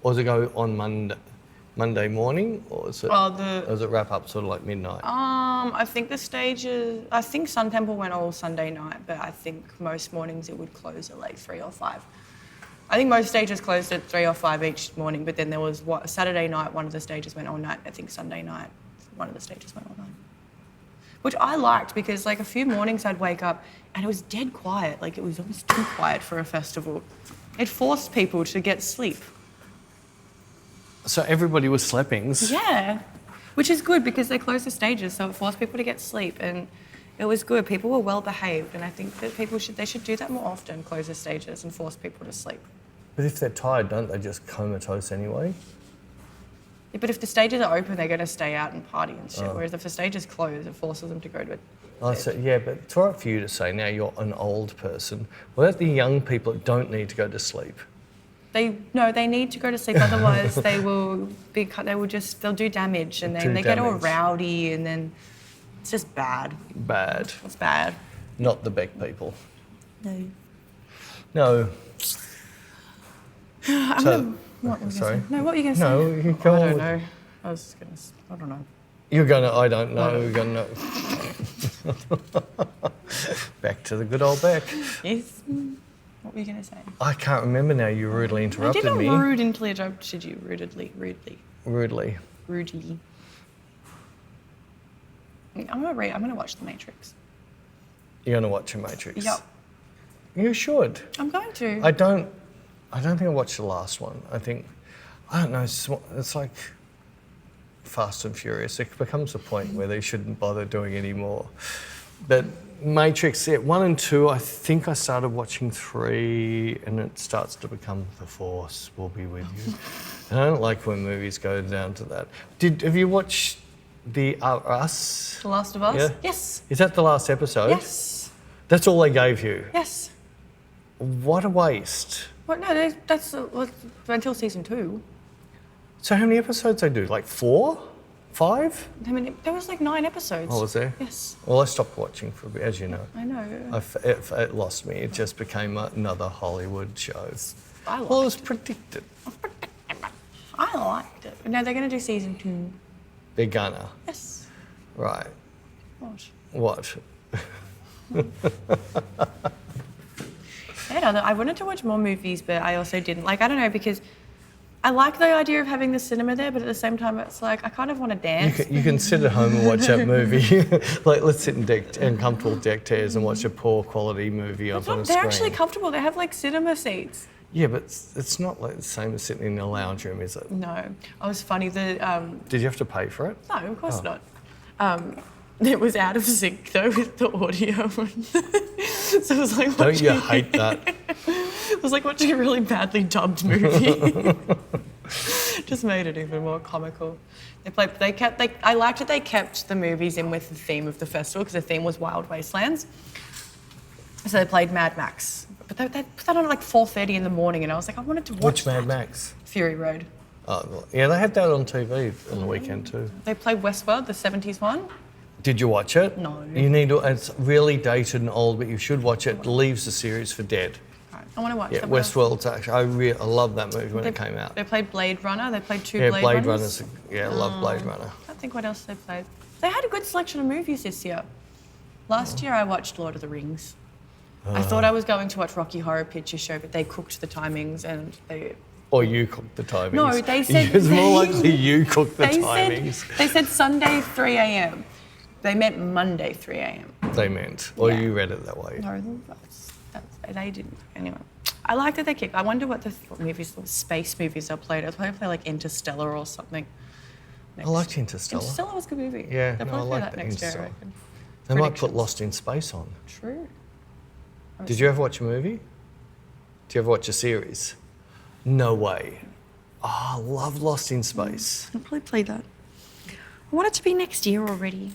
Or does it go on Monday morning? Or is it, Oh, does it wrap up sort of like midnight? I think the stages... I think Sun Temple went all Sunday night, but I think most mornings it would close at like 3 or 5. I think most stages closed at 3 or 5 each morning, but then there was Saturday night, one of the stages went all night. I think Sunday night, one of the stages went all night. Which I liked because like a few mornings I'd wake up and it was dead quiet. Like it was almost too quiet for a festival. It forced people to get sleep. So everybody was sleepings. Yeah, which is good because they closed the stages, so it forced people to get sleep, and it was good. People were well behaved, and I think that they should do that more often. Close the stages and force people to sleep. But if they're tired, don't they just comatose anyway? Yeah, but if the stages are open, they're going to stay out and party and shit. Whereas if the stages close, it forces them to go to bed. Oh, so, yeah, but it's all right for you to say now you're an old person. What about the young people that don't need to go to sleep? They need to go to sleep, otherwise they'll do damage, and then they get all rowdy, and then it's just bad. Bad. It's bad. Not the Bec people. No. No. What were you sorry. gonna say? No, what were you going to say? No, you go I on don't with- know. I don't know. You're gonna, I don't know, you're gonna Back to the good old Bec. Yes. What were you going to say? I can't remember now, you rudely interrupted me. I didn't interrupted you rudely. Rudely. I'm gonna watch The Matrix. You're gonna watch a Matrix? Yep. You should. I'm going to. I don't think I watched the last one. I don't know, it's like Fast and Furious. It becomes a point where they shouldn't bother doing any more. But Matrix, 1 and 2, I think I started watching 3 and it starts to become the Force will be with you. And I don't like when movies go down to that. Have you watched The Us? The Last of Us? Yeah? Yes. Is that the last episode? Yes. That's all they gave you? Yes. What a waste. What? No, that's until season 2. So how many episodes they do? Like 4? 5? I mean, there was like 9 episodes. Oh, was there? Yes. Well, I stopped watching for a bit, as you know. I know. It lost me. It just became another Hollywood show. I Well, it was predicted. I liked it. No, they're going to do season 2. They're gonna. Yes. Right. What? What? I wanted to watch more movies, but I also didn't. Like, I don't know, because I like the idea of having the cinema there, but at the same time, it's like I kind of want to dance. You can sit at home and watch that movie. Like, let's sit in comfortable deck chairs and watch a poor quality movie on a screen. They're actually comfortable. They have like cinema seats. Yeah, but it's not like the same as sitting in a lounge room, is it? No. I was funny. Did you have to pay for it? No, of course not. It was out of sync though with the audio. So it was like Don't you hate that? It was like watching a really badly dubbed movie. Just made it even more comical. I liked that they kept the movies in with the theme of the festival, because the theme was Wild Wastelands. So they played Mad Max. But they put that on at like 4:30 in the morning, and I was like, I wanted to watch Which Mad Max? Fury Road. Oh, well, yeah, they had that on TV on the weekend too. They played Westworld, the 70s one. Did you watch it? No. You need to. It's really dated and old, but you should watch it. It leaves the series for dead. Right. I want to watch Yeah, that. Westworld's actually. I love that movie when it came out. They played Blade Runner. They played 2 Yeah, Blade Blade Runners. Runners. Yeah, I love Blade Runner. I don't think what else they played. They had a good selection of movies this year. Last year I watched Lord of the Rings. I thought I was going to watch Rocky Horror Picture Show, but they cooked the timings and they... Or you cooked the timings. No, they said... It's more likely you cooked the timings. They said Sunday 3 a.m. They meant Monday 3 a.m. They meant. Or Yeah. you read it that way. No, they didn't. Anyway, I like that they kick. I wonder what space movies are played. I'll probably play like Interstellar or something. I liked Interstellar. Interstellar was a good movie. Yeah, They'll no, I probably play like that that next year, I Interstellar. reckon. They might put Predictions. Lost in Space on. True. Did you ever watch a movie? Did you ever watch a series? No way. Oh, I love Lost in Space. I'll probably play that. I want it to be next year already.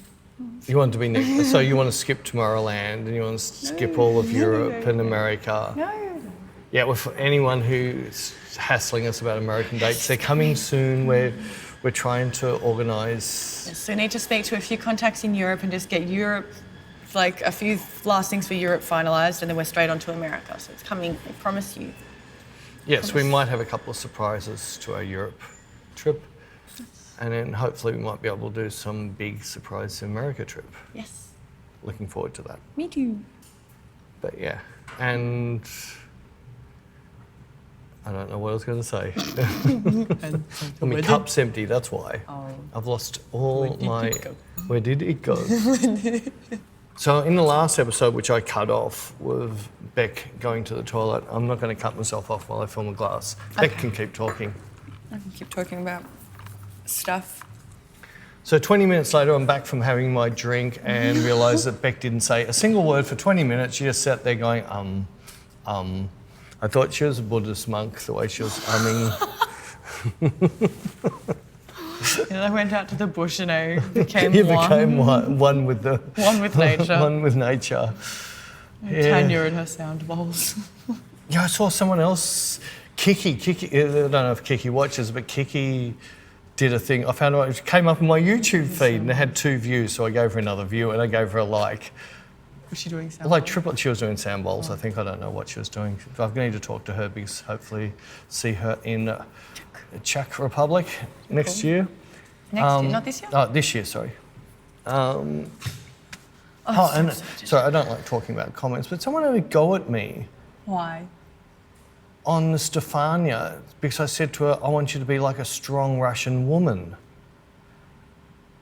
You want to be next, so you want to skip Tomorrowland and you want to skip all of Europe and America. No. Yeah, well, for anyone who's hassling us about American dates, they're coming soon. We're trying to organise. Yes, so we need to speak to a few contacts in Europe and just get Europe, like a few last things for Europe finalised, and then we're straight on to America. So it's coming, I promise you. Yes, we might have a couple of surprises to our Europe trip. And then hopefully we might be able to do some big surprise America trip. Yes. Looking forward to that. Me too. But yeah, and I don't know what I was going to say. My cup's empty, that's why. Oh. I've lost all Where did it go? Where did it go? So in the last episode, which I cut off with Bec going to the toilet, I'm not going to cut myself off while I film a glass. Bec can keep talking. I can keep talking about stuff. So 20 minutes later, I'm back from having my drink and realised that Bec didn't say a single word for 20 minutes. She just sat there going, I thought she was a Buddhist monk, the way she was umming. And I went out to the bush and I became You one. became one with the... One with nature. One with nature. Tanya and her sound bowls. Yeah, I saw someone else, Kiki, I don't know if Kiki watches, but Kiki did a thing. I found out it came up on my YouTube feed and it had 2 views, so I gave her another view and I gave her a like. Was she doing sound Like bowls? triplet, she was doing sound bowls. I think I don't know what she was doing. I need to talk to her because hopefully see her in Czech Republic next year. Next year, not this year? Oh, this year, sorry. And sorry, I don't like talking about comments, but someone had a go at me Why? on Stefania because I said to her, I want you to be like a strong Russian woman.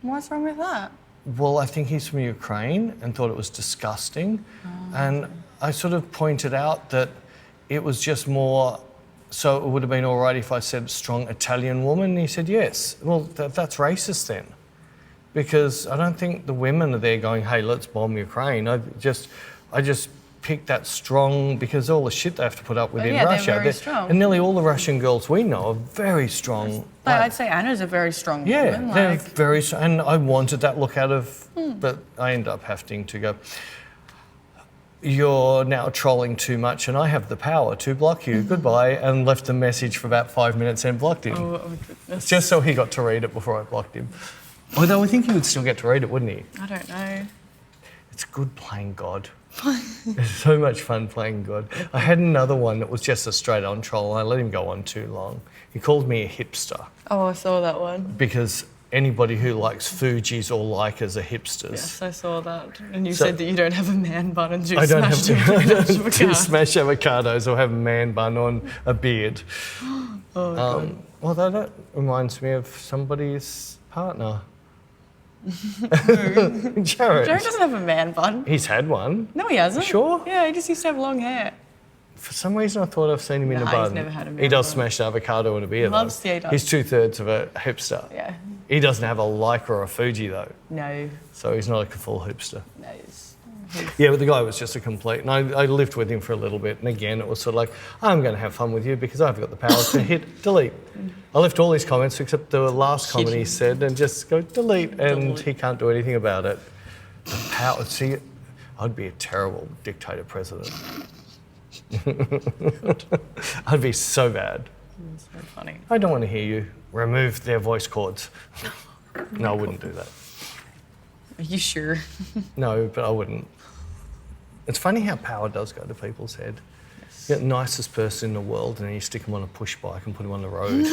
What's wrong with that? Well, I think he's from Ukraine and thought it was disgusting. And I sort of pointed out that it was just more, so it would have been all right if I said strong Italian woman. And he said, yes. Well, that's racist then. Because I don't think the women are there going, hey, let's bomb Ukraine. I just picked that strong, because all the shit they have to put up with in yeah, Russia. they're very strong. And nearly all the Russian girls we know are very strong. But I'd say Anna's a very strong Yeah, woman. they're Like, very strong. And I wanted that look out of, but I ended up having to go. you're now trolling too much and I have the power to block you. Goodbye. And left a message for about 5 minutes and blocked him. Oh my goodness. Just so he got to read it before I blocked him. Although I think he would still get to read it, wouldn't he? I don't know. It's good playing God. It's so much fun playing God. I had another one that was just a straight on troll and I let him go on too long. He called me a hipster. Oh, I saw that one. Because anybody who likes Fuji's or Leicas are hipsters. Yes, I saw that. And you said that you don't have a man bun and do I don't have avocado. to smash avocados or have a man bun on a beard. God. Well, that reminds me of somebody's partner. Jared. Jared doesn't have a man bun. He's had one. No, he hasn't. Sure? Yeah, he just used to have long hair. For some reason, I thought I've seen him in a Nah, bun. he's never had a man He does bun. smash the avocado in a beer, Loves though. the does. He's 2/3 of a hipster. Yeah. He doesn't have a Leica or a Fuji, though. No. So he's not like a full hipster. No, he's Yeah, but the guy was just a complete... And I lived with him for a little bit. And again, it was sort of like, I'm going to have fun with you because I've got the power to hit delete. I left all his comments except the last comment he said and just go delete. And he can't do anything about it. The power... See, I'd be a terrible dictator president. I'd be so bad. It's so funny. I don't want to hear you. Remove their voice cords. No, I wouldn't do that. Are you sure? No, but I wouldn't. It's funny how power does go to people's head. Yes. You get the nicest person in the world and then you stick them on a push bike and put them on the road.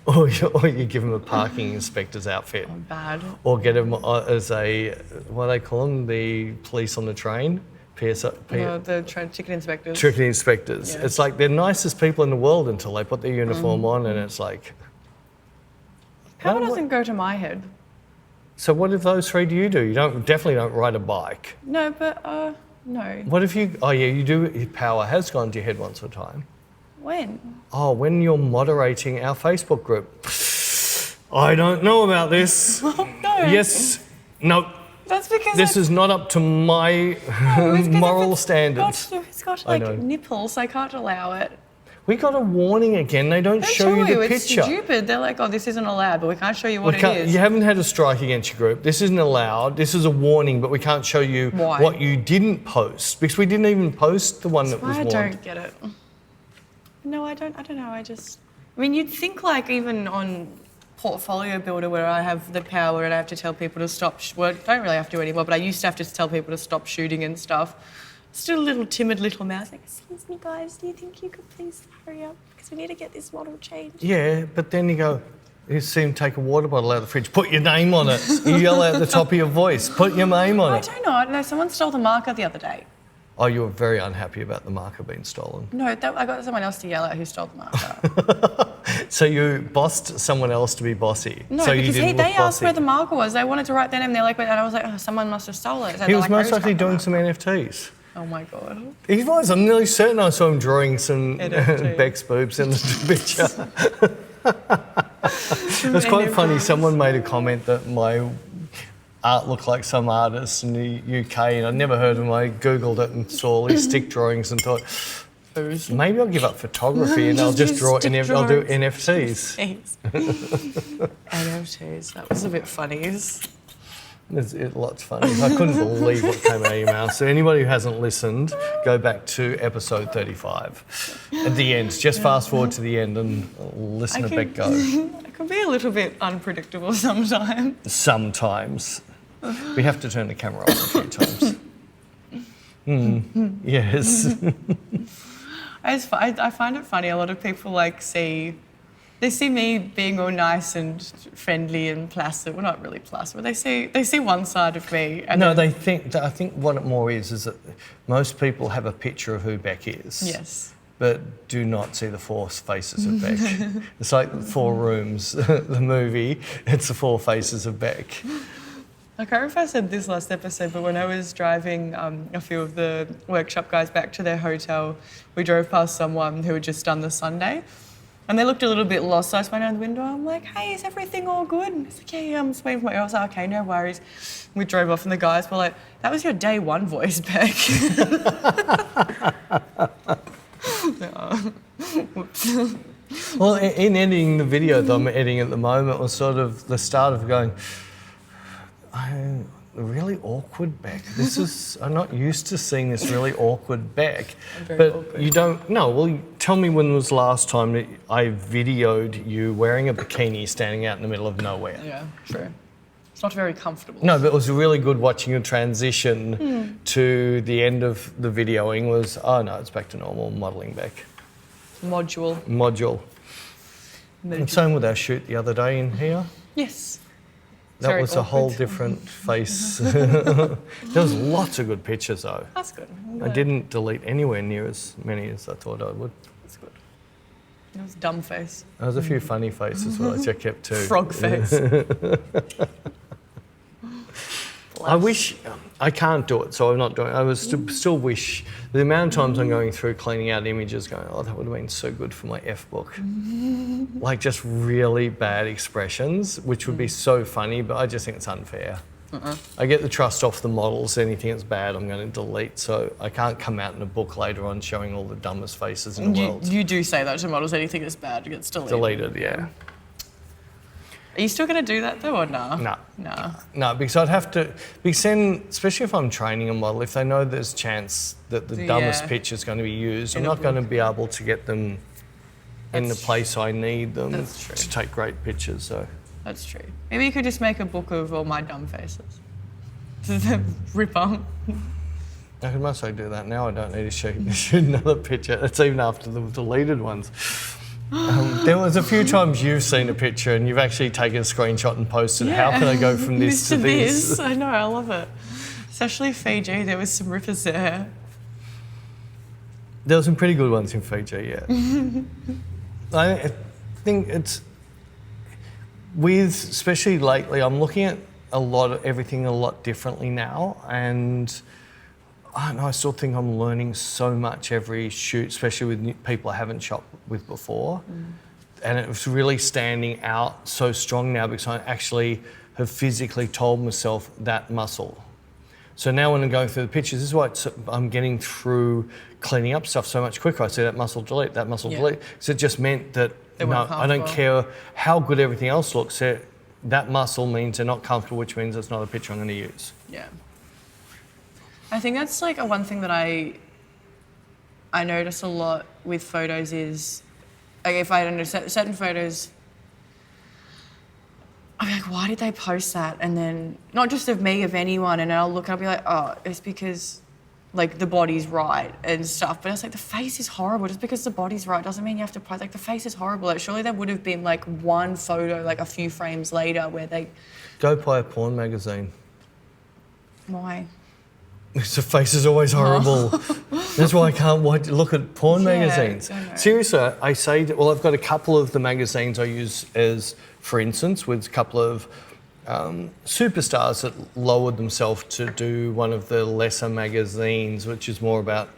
or you give them a parking inspector's outfit. Oh, bad. Or get them as a, what do they call them? The police on the train? No, the chicken inspectors. Chicken inspectors. Yeah. It's like they're nicest people in the world until they put their uniform on and it's like... Power doesn't go to my head. So what if those three do you do? You definitely don't ride a bike. No, but no. What if you... Oh, yeah, you do... Power has gone to your head once or time. When? Oh, when you're moderating our Facebook group. I don't know about this. No. Yes. No. That's because This is not up to my moral standards. It's got I like know. nipples. I can't allow it. We got a warning again. They don't show you the It's picture. stupid. They're like, oh, this isn't allowed, but we can't show you what We it can't- is. You haven't had a strike against your group. This isn't allowed. This is a warning, but we can't show you Why? what you didn't post because we didn't even post the one that was I warned. don't get it. No, I don't know. I mean, you'd think like even on Portfolio Builder where I have the power and I have to tell people to stop, well, I don't really have to anymore, but I used to have to tell people to stop shooting and stuff. Still a little timid little mouse like, excuse me guys, do you think you could please hurry up? Because we need to get this model changed. Yeah, but then you see him take a water bottle out of the fridge, put your name on it. You yell out at the top of your voice, put your name on I it. don't know. I don't know. Someone stole the marker the other day. Oh, you were very unhappy about the marker being stolen. No, I got someone else to yell at who stole the marker. So you bossed someone else to be bossy. No, so you because didn't they look asked bossy. where the marker was. They wanted to write their name. They're like, and I was like, oh, someone must have stolen it. So He they're was like, most "Who's likely got the doing marker?" some NFTs. Oh my god. He was. I'm nearly certain I saw him drawing some NFT. Beck's boobs in the picture. It was quite funny. Someone made a comment that my art looked like some artist in the UK, and I'd never heard of him. I googled it and saw all these stick drawings and thought, maybe I'll give up photography and I'll just Just draw. stick I'll do drawings. NFTs. NFTs. That was a bit funny. It's lots funny. I couldn't believe what came out of your mouth. So anybody who hasn't listened, go back to episode 35. At the end, just fast forward to the end and listen to Beck go. I can be a little bit unpredictable sometimes. Sometimes. We have to turn the camera off a few times. Yes. I find it funny. A lot of people they see me being all nice and friendly and placid. Well, not really placid, but they see one side of me. And No, then, I think what it more is that most people have a picture of who Beck is. yes. But do not see the four faces of Beck. It's like Four Rooms, the movie. It's the four faces of Beck. I can't remember if I said this last episode, but when I was driving a few of the workshop guys back to their hotel, we drove past someone who had just done the Sunday. And they looked a little bit lost, so I just went out the window. I'm like, hey, is everything all good? And he's like, yeah, I'm just waiting for my... I was like, okay, no worries. We drove off and the guys were like, that was your day one voice, Beck. Whoops. Well, in editing the video that I'm editing at the moment was sort of the start of going, really awkward Bec. I'm not used to seeing this really awkward Bec. Very awkward. You don't, no, well, tell me when was the last time that I videoed you wearing a bikini standing out in the middle of nowhere? Yeah, true. It's not very comfortable. No, but it was really good watching a transition to the end of the videoing was, oh no, it's back to normal, modelling Bec. Module. And same with our shoot the other day in here. Yes. That Very was a whole awkward. different face. There was lots of good pictures though. That's good. I didn't delete anywhere near as many as I thought I would. That's good. It was dumb face. There was a few funny faces, which I kept too. Frog face. I wish, I can't do it, so I'm not doing it. I was still wish, the amount of times I'm going through cleaning out images going, oh, that would have been so good for my F book. Like just really bad expressions, which would be so funny, but I just think it's unfair. I get the trust off the models, anything that's bad I'm going to delete, so I can't come out in a book later on showing all the dumbest faces in the world. You do say that to models, anything that's bad gets deleted. Deleted, yeah. Are you still going to do that though, or nah? No. Nah. No, because I'd have to, because then, especially if I'm training a model, if they know there's chance that the dumbest picture is going to be used, I'm not going to be able to get them in the place I need them to take great pictures. So That's true. Maybe you could just make a book of all my dumb faces. Ripper. I could mostly do that now. I don't need to shoot another picture. It's even after the deleted ones. There was a few times you've seen a picture and you've actually taken a screenshot and posted, how can I go from this to this? I know, I love it. Especially Fiji, there was some rippers there. There were some pretty good ones in Fiji, yeah. I think it's, especially lately, I'm looking at everything a lot differently now, and I don't know, I still think I'm learning so much every shoot, especially with people I haven't shot with before. And it's really standing out so strong now because I actually have physically told myself that muscle. So now when I'm going through the pictures, this is why I'm getting through cleaning up stuff so much quicker. I see that muscle delete, that muscle delete. So it just meant that, I don't care how good everything else looks, that muscle means they're not comfortable, which means it's not a picture I'm going to use. Yeah. I think that's like one thing that I notice a lot with photos is, like if I don't know, certain photos, I'm like, why did they post that? And then, not just of me, of anyone, and I'll look and I'll be like, oh, it's because like the body's right and stuff. But it's like, the face is horrible. Just because the body's right doesn't mean you have to post. Like, the face is horrible. Like, surely there would have been like one photo, like a few frames later where they... Go buy a porn magazine. Why? Because the face is always horrible. That's why I can't look at porn magazines. Seriously, I say that, well, I've got a couple of the magazines I use as, for instance, with a couple of superstars that lowered themselves to do one of the lesser magazines, which is more about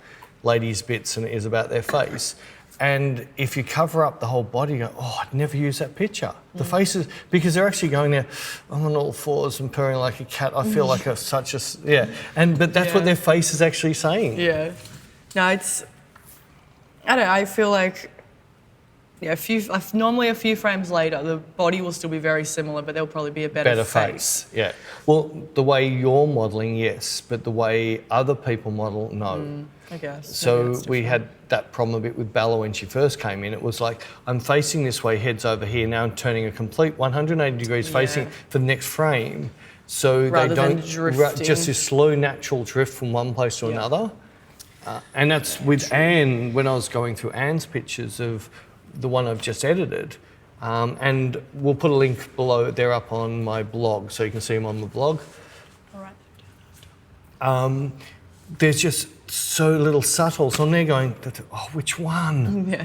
ladies' bits than it is about their face. And if you cover up the whole body, you go, oh, I'd never use that picture. The faces, because they're actually going there, I'm on all fours and purring like a cat. I feel like but that's what their face is actually saying. Yeah. No, I don't know, I feel like, normally a few frames later, the body will still be very similar, but there'll probably be a better face. Yeah. Well, the way you're modelling, yes, but the way other people model, no. I guess. So we had that problem a bit with Bella when she first came in. It was like, I'm facing this way, head's over here. Now I'm turning a complete 180 degrees facing for the next frame. So rather they don't, than drifting. just this slow, natural drift from one place to another. And that's with Anne, when I was going through Anne's pictures of the one I've just edited. And we'll put a link below, they're up on my blog, so you can see them on the blog. All right. There's just so little subtle, so I'm there going, oh, which one? Yeah.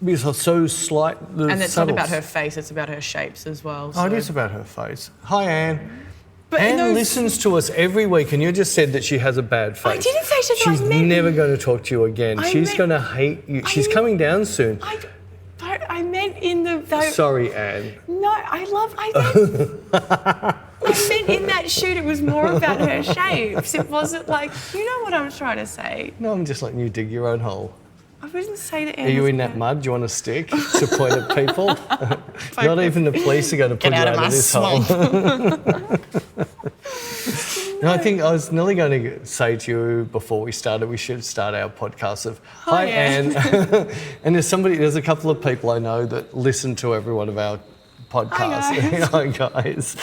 Because it's so slight. And it's not about her face, it's about her shapes as well. So. Oh, it is about her face. Hi, Anne. But Anne listens to us every week, and you just said that she has a bad face. I didn't say she She's never going to talk to you again. She's going to hate you. She's coming down soon. I meant in the... Sorry, Anne. No, I meant in that shoot it was more about her shapes. It wasn't like, you know what I'm trying to say. No, I'm just letting you dig your own hole. I wouldn't say that. Are you in that mud? Do you want a stick to point at people? Not even the police are going to put you out of this hole. No, I think I was nearly going to say to you before we started, we should start our podcast of, hi Anne. And there's a couple of people I know that listen to every one of our podcasts. Hi guys.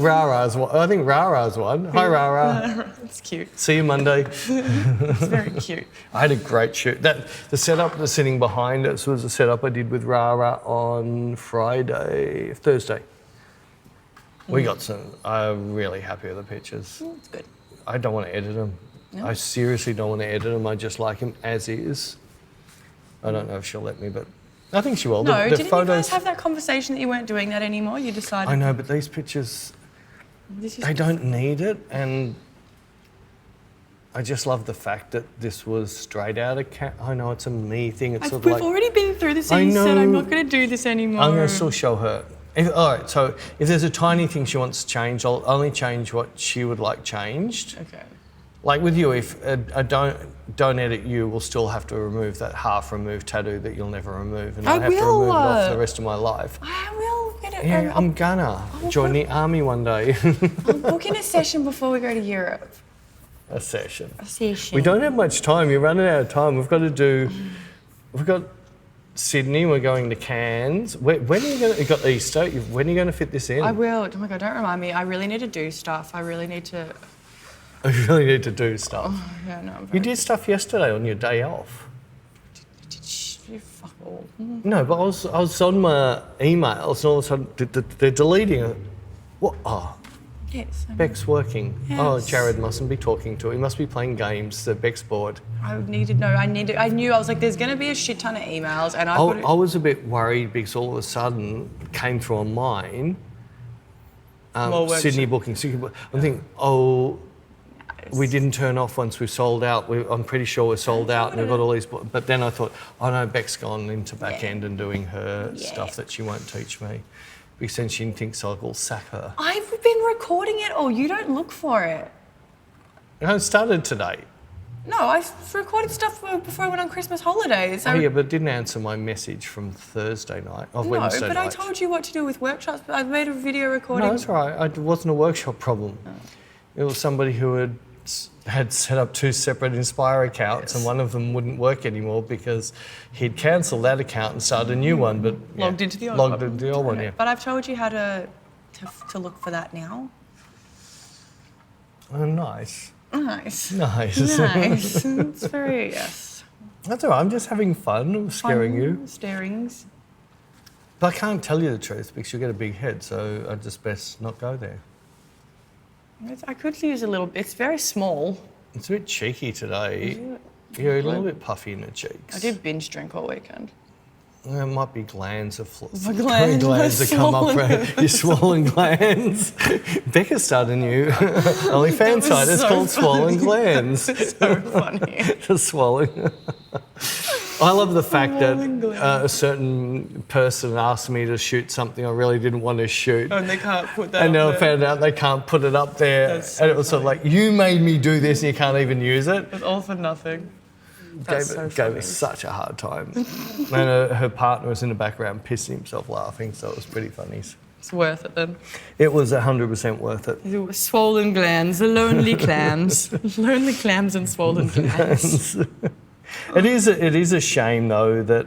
Rara's one. I think Rara's one. Hi Rara. That's cute. See you Monday. It's very cute. I had a great shoot. The setup that's sitting behind us was a setup I did with Rara on Thursday. We got some. I'm really happy with the pictures. That's good. I don't want to edit them. No. I seriously don't want to edit them. I just like them as is. I don't know if she'll let me, but I think she will. No, didn't you guys have that conversation that you weren't doing that anymore? You decided. I know, but these pictures, they don't need it, and I just love the fact that this was straight out of I know it's a me thing. It's sort of we've already been through this, and you said I'm not going to do this anymore. I'm going to still show her. All right, so if there's a tiny thing she wants changed, I'll only change what she would like changed. Okay. Like with you, if I don't edit you, we'll still have to remove that half-removed tattoo that you'll never remove, and I have to remove it off for the rest of my life. I will get it. Yeah, I'm gonna join the army one day. I'll book in a session before we go to Europe. A session. We don't have much time. You're running out of time. We've got Sydney, we're going to Cairns. When are you going to, you got Easter, when are you going to fit this in? I will. Oh my God, don't remind me. I really need to do stuff. I really need to do stuff. Oh, yeah, no, you did stuff yesterday on your day off. You fuck all. No, but I was on my emails and all of a sudden they're deleting it. What? Oh. Yes. Bec's working. Yes. Oh, Jared mustn't be talking to her. He must be playing games. So Bec's bored. I knew. I was like, there's going to be a shit ton of emails, and I was a bit worried because all of a sudden it came through on mine. Sydney booking. I'm thinking, we didn't turn off once we sold out. I'm pretty sure we're sold out, and we've got all these. But then I thought, oh no, Bec's gone into back end and doing her stuff that she won't teach me. Because then she thinks I'll sack her. I've been recording it all. You don't look for it. No, it started today. No, I recorded stuff before I went on Christmas holidays. Oh yeah, but it didn't answer my message from Wednesday night. No, but I told you what to do with workshops. But I've made a video recording. No, that's all right. It wasn't a workshop problem. Oh. It was somebody who had set up two separate Inspire accounts, and one of them wouldn't work anymore because he'd cancelled that account and started a new one, but logged into the old one. Yeah. But I've told you how to look for that now. Oh, nice. Nice. It's very, yes. That's all right. I'm just having fun scaring you. Starings. But I can't tell you the truth because you'll get a big head, so I'd just best not go there. I could use a little bit. It's very small. It's a bit cheeky today. You're a little bit puffy in the cheeks. I did binge drink all weekend. There might be glands of glands that come up from your swollen glands. Becca started a new OnlyFans site. It's called Swollen Glands. So funny. The swollen. I love the fact that a certain person asked me to shoot something I really didn't want to shoot. And they can't put that and up I found out they can't put it up there. So and it was sort of like, you made me do this and you can't even use it. It's all for nothing. Gave us such a hard time. And her partner was in the background pissing himself laughing, so it was pretty funny. It's worth it then. It was 100% worth it. Swollen glands, the lonely clams. Lonely clams and swollen glands. It is a shame though that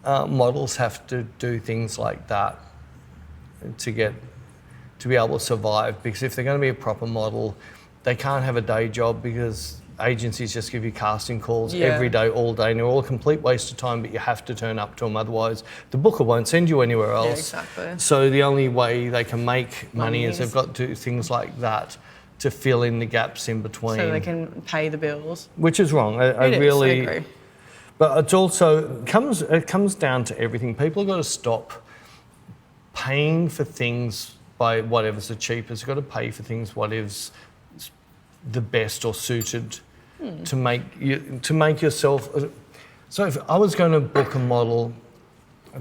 models have to do things like that to be able to survive, because if they're going to be a proper model, they can't have a day job because agencies just give you casting calls every day, all day, and they're all a complete waste of time, but you have to turn up to them, otherwise the booker won't send you anywhere else. Yeah, exactly. So the only way they can make money is they've got to do things like that to fill in the gaps in between. So they can pay the bills. Which is wrong. I agree. But it's also, it comes down to everything. People have got to stop paying for things by whatever's the cheapest. You've got to pay for things whatever's the best or suited to make yourself. So if I was going to book a model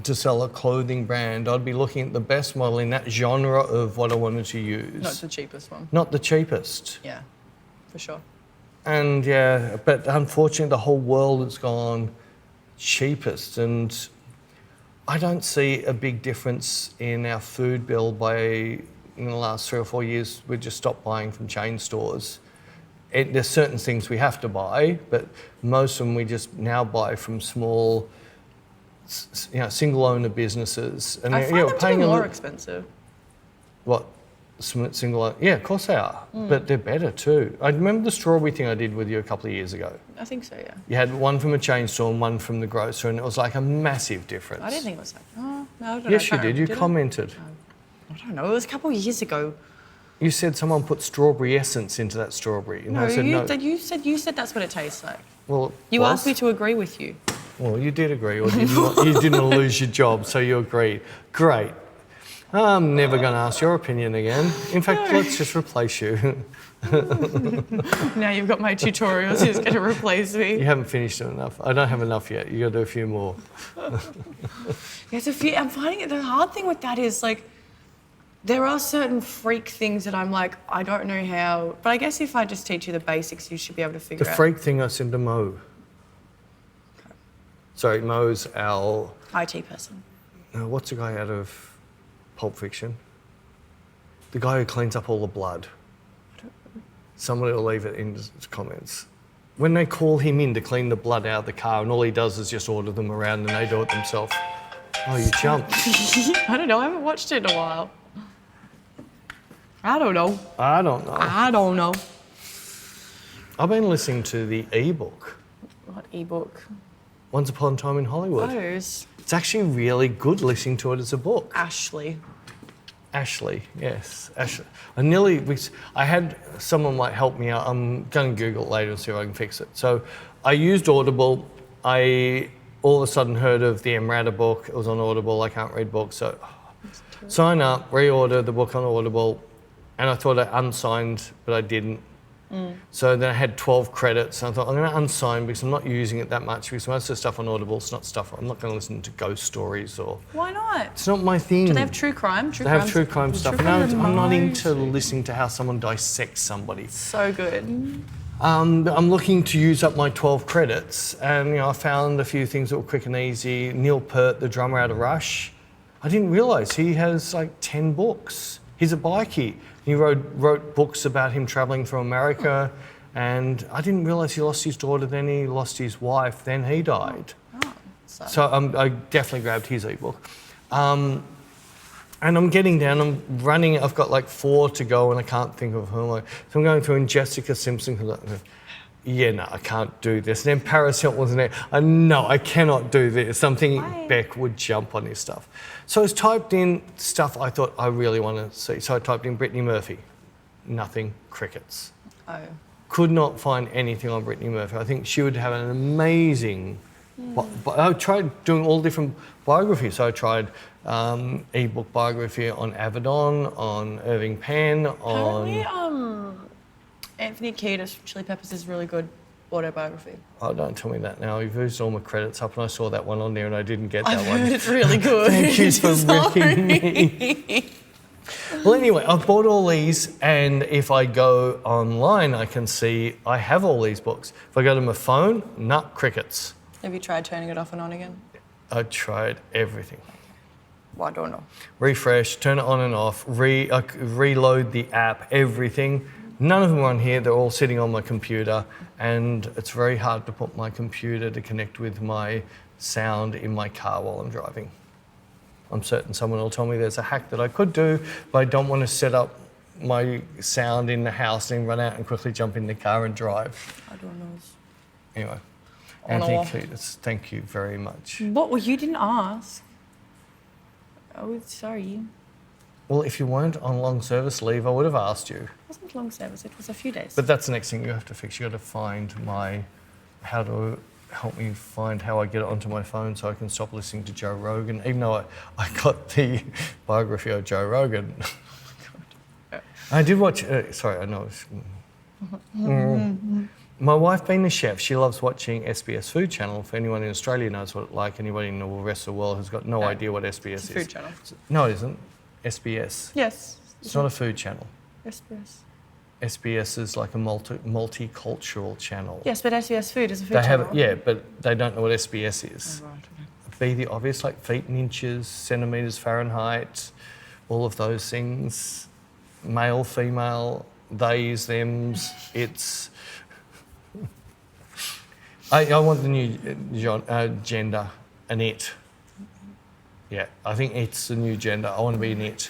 to sell a clothing brand, I'd be looking at the best model in that genre of what I wanted to use. Not the cheapest one. Not the cheapest. Yeah, for sure. And yeah, but unfortunately the whole world has gone cheapest, and I don't see a big difference in our food bill by in the last 3 or 4 years, we just stopped buying from chain stores. There's certain things we have to buy, but most of them we just now buy from small, single owner businesses. And I find them to be more expensive. What? Single? Yeah, of course they are, but they're better too. I remember the strawberry thing I did with you a couple of years ago. I think so, yeah. You had one from a chain store and one from the grocer, and it was like a massive difference. I didn't think it was like, no, I don't know. Yes, you did. You commented. I don't know. It was a couple of years ago. You said someone put strawberry essence into that strawberry, and I said no. You said that's what it tastes like. Well, you asked me to agree with you. Well, you did agree, or you didn't lose your job, so you agreed. Great. I'm never going to ask your opinion again. In fact, let's just replace you. Now you've got my tutorials, who's going to replace me? You haven't finished them enough. I don't have enough yet. You got to do a few more. There's a few. I'm finding it. The hard thing with that is like, there are certain freak things that I'm like, I don't know how. But I guess if I just teach you the basics, you should be able to figure out. The freak thing I sent to Mo. Okay. Sorry, Mo's our IT person. What's the guy out of Pulp Fiction? The guy who cleans up all the blood. Somebody will leave it in the comments. When they call him in to clean the blood out of the car, and all he does is just order them around and they do it themselves. Oh, you jumped. I don't know. I haven't watched it in a while. I don't know. I've been listening to the ebook. What ebook? Once Upon a Time in Hollywood. Those. It's actually really good listening to it as a book. Ashley, yes. Ashley. I had someone help me out. I'm going to Google it later and see if I can fix it. So I used Audible. I all of a sudden heard of the Emrata book. It was on Audible. I can't read books, so sign up, reorder the book on Audible. And I thought I unsigned, but I didn't. So then I had 12 credits, and I thought I'm going to unsign because I'm not using it that much, because most of the stuff on Audible is not stuff. I'm not going to listen to ghost stories or... Why not? It's not my thing. Do they have true crime? They have true crime stuff. I'm not into listening to how someone dissects somebody. So good. I'm looking to use up my 12 credits, and I found a few things that were quick and easy. Neil Peart, the drummer out of Rush, I didn't realise he has 10 books. He's a bikie. He wrote books about him travelling through America, and I didn't realise he lost his daughter, then he lost his wife, then he died. So I definitely grabbed his ebook. And I'm getting down, I'm running, I've got 4 to go and I can't think of whom. So I'm going through, and Jessica Simpson comes up, I can't do this. And then Paris Hilton was in there. No, I cannot do this. I'm thinking Beck would jump on his stuff. So I typed in stuff I thought I really want to see. So I typed in Brittany Murphy. Nothing. Crickets. Oh. Could not find anything on Brittany Murphy. I think she would have an amazing... I tried doing all different biographies. So I tried ebook biography on Avedon, on Irving Penn, on... Apparently, Anthony Kiedis from Chili Peppers is really good autobiography. Oh, don't tell me that now. You've used all my credits up and I saw that one on there and I didn't get that one. It's really good. Thank you for wrecking me. Well, anyway, I've bought all these, and if I go online, I can see I have all these books. If I go to my phone, crickets. Have you tried turning it off and on again? I tried everything. Well, I don't know. Refresh, turn it on and off, reload the app, everything. None of them are on here. They're all sitting on my computer, and it's very hard to put my computer to connect with my sound in my car while I'm driving. I'm certain someone will tell me there's a hack that I could do, but I don't want to set up my sound in the house and then run out and quickly jump in the car and drive. I don't know. Anyway, Anthony Kiedis, thank you very much. What? Well, you didn't ask. Oh, sorry. Well, if you weren't on long service leave, I would have asked you. It wasn't long service, it was a few days. But that's the next thing you have to fix. You got to find how to help me find how I get it onto my phone so I can stop listening to Joe Rogan, even though I got the biography of Joe Rogan. I did watch, sorry, I know. My wife being a chef, she loves watching SBS Food Channel. If anyone in Australia knows what it's like, anybody in the rest of the world has got no idea what SBS is. It's a food channel. No, it isn't. SBS. Yes. It's not a food channel. SBS. SBS is like a multicultural channel. Yes, but SBS Food is a food channel. Yeah, but they don't know what SBS is. Oh, right, okay. Be the obvious, like feet in inches, centimetres Fahrenheit, all of those things. male, female, theys, thems. It's. I want the new gender, an it. Yeah, I think it's the new gender. I want to be an it.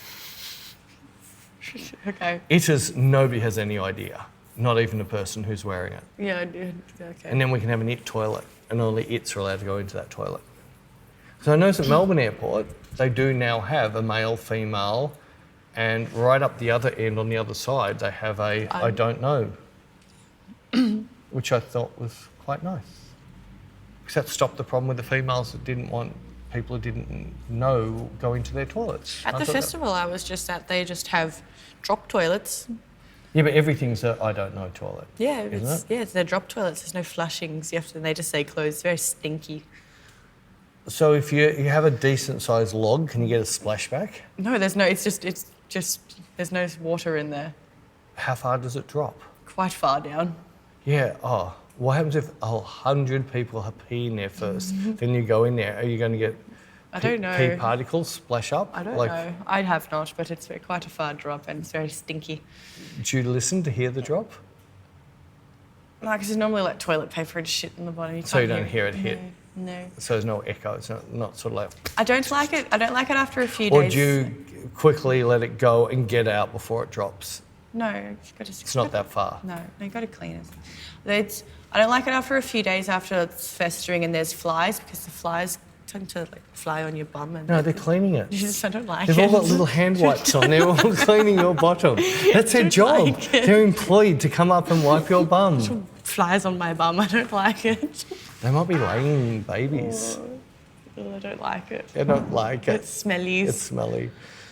Okay. It is, nobody has any idea, not even the person who's wearing it. Yeah, I did. Okay. And then we can have an it toilet, and only its are allowed to go into that toilet. So I noticed at Melbourne Airport, they do now have a male, female, and right up the other end on the other side, they have a I don't know, which I thought was quite nice. Because that stopped the problem with the females that didn't want people who didn't know go into their toilets. At the festival I was just at, they just have drop toilets. Yeah, but everything's a I don't know toilet. Yeah, isn't it? it's their drop toilets. There's no flushings. They just say closed. It's very stinky. So if you have a decent sized log, can you get a splashback? No, there's no. It's just there's no water in there. How far does it drop? Quite far down. Yeah. Oh, what happens if 100 people have pee in there first? Then you go in there. Are you going to get I don't know. pee particles splash up? I don't know. I have not, but it's quite a far drop and it's very stinky. Do you listen to hear the drop? No, because there's normally like toilet paper and shit in the bottom. So you don't hear it hit? No. So there's no echo. It's not sort of like. I don't like it. I don't like it after a few Or days. do you quickly let it go and get out before it drops? No, you got to. It's not that far. No, you got to clean it. I don't like it after a few days after it's festering and there's flies because the flies tend to like fly on your bum and. No, they're cleaning it. I don't like They've it. all got little hand wipes on. They're all cleaning your bottom. That's their job. Like it. They're employed to come up and wipe your bum. Flies on my bum. I don't like it. They might be laying babies. Oh, I don't like it. I don't like it. It's smelly. It's smelly.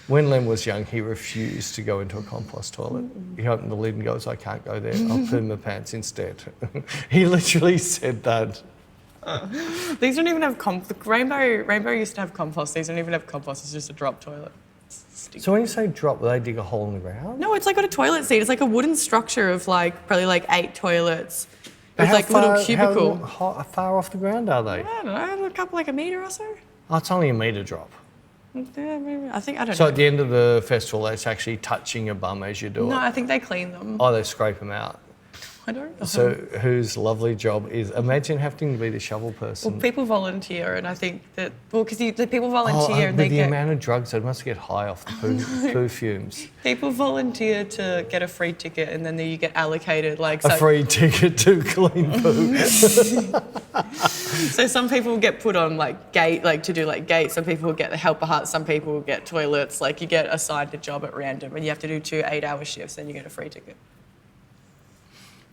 When Lem was young, he refused to go into a compost toilet. He opened the lid and goes, I can't go there. I'll poo my pants instead. He literally said that. These don't even have Rainbow used to have compost. These don't even have compost. It's just a drop toilet. So when you say drop, will they dig a hole in the ground? No, it's like got a toilet seat. It's like a wooden structure of probably 8 toilets. But With like a little cubicle. How far off the ground are they? I don't know, a couple, like a metre or so. Oh, it's only a metre drop. Yeah, maybe. I don't know. So at the end of the festival, it's actually touching your bum as you do it? No, I think they clean them. Oh, they scrape them out. I don't know. So whose lovely job is, imagine having to be the shovel person. Well, people volunteer, and I think that, because the people volunteer and with they the get... amount of drugs, they must get high off the poo fumes. People volunteer to get a free ticket, and then you get allocated, A free ticket to clean poo. So some people get put on to do gates. Some people get the helper hut. Some people get toilets. You get assigned a job at random, and you have to do 2 8-hour shifts, then you get a free ticket.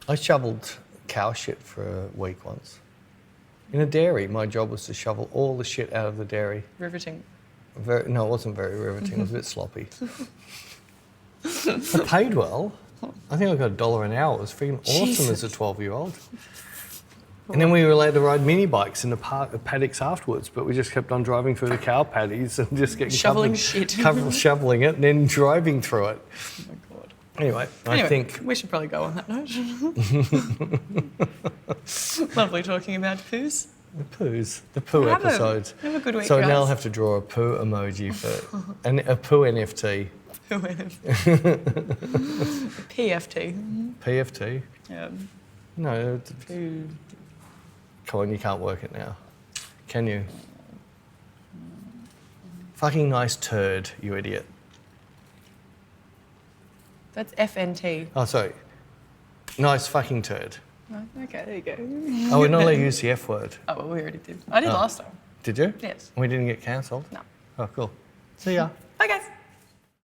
I shoveled cow shit for a week once. In a dairy, my job was to shovel all the shit out of the dairy. Riveting. No, it wasn't very riveting. It was a bit sloppy. I paid well. I think I got $1 an hour. It was freaking awesome as a 12-year-old. And then we were allowed to ride mini bikes in the paddocks afterwards, but we just kept on driving through the cow paddies and just getting shoveling shoveling it and then driving through it. Oh my God. Anyway, I think we should probably go on that note. Lovely talking about poos. The poo episodes. Have a good week, So guys. now I'll have to draw a poo emoji for a poo NFT. PFT. PFT? Yeah. No. Poo. Come on, you can't work it now. Can you? Fucking nice turd, you idiot. That's FNT. Oh, sorry. Nice fucking turd. Oh, okay, there you go. Oh, we're not allowed to use the F word. Oh, well, we already did. I did last time. Did you? Yes. We didn't get cancelled? No. Oh, cool. See ya. Bye, guys.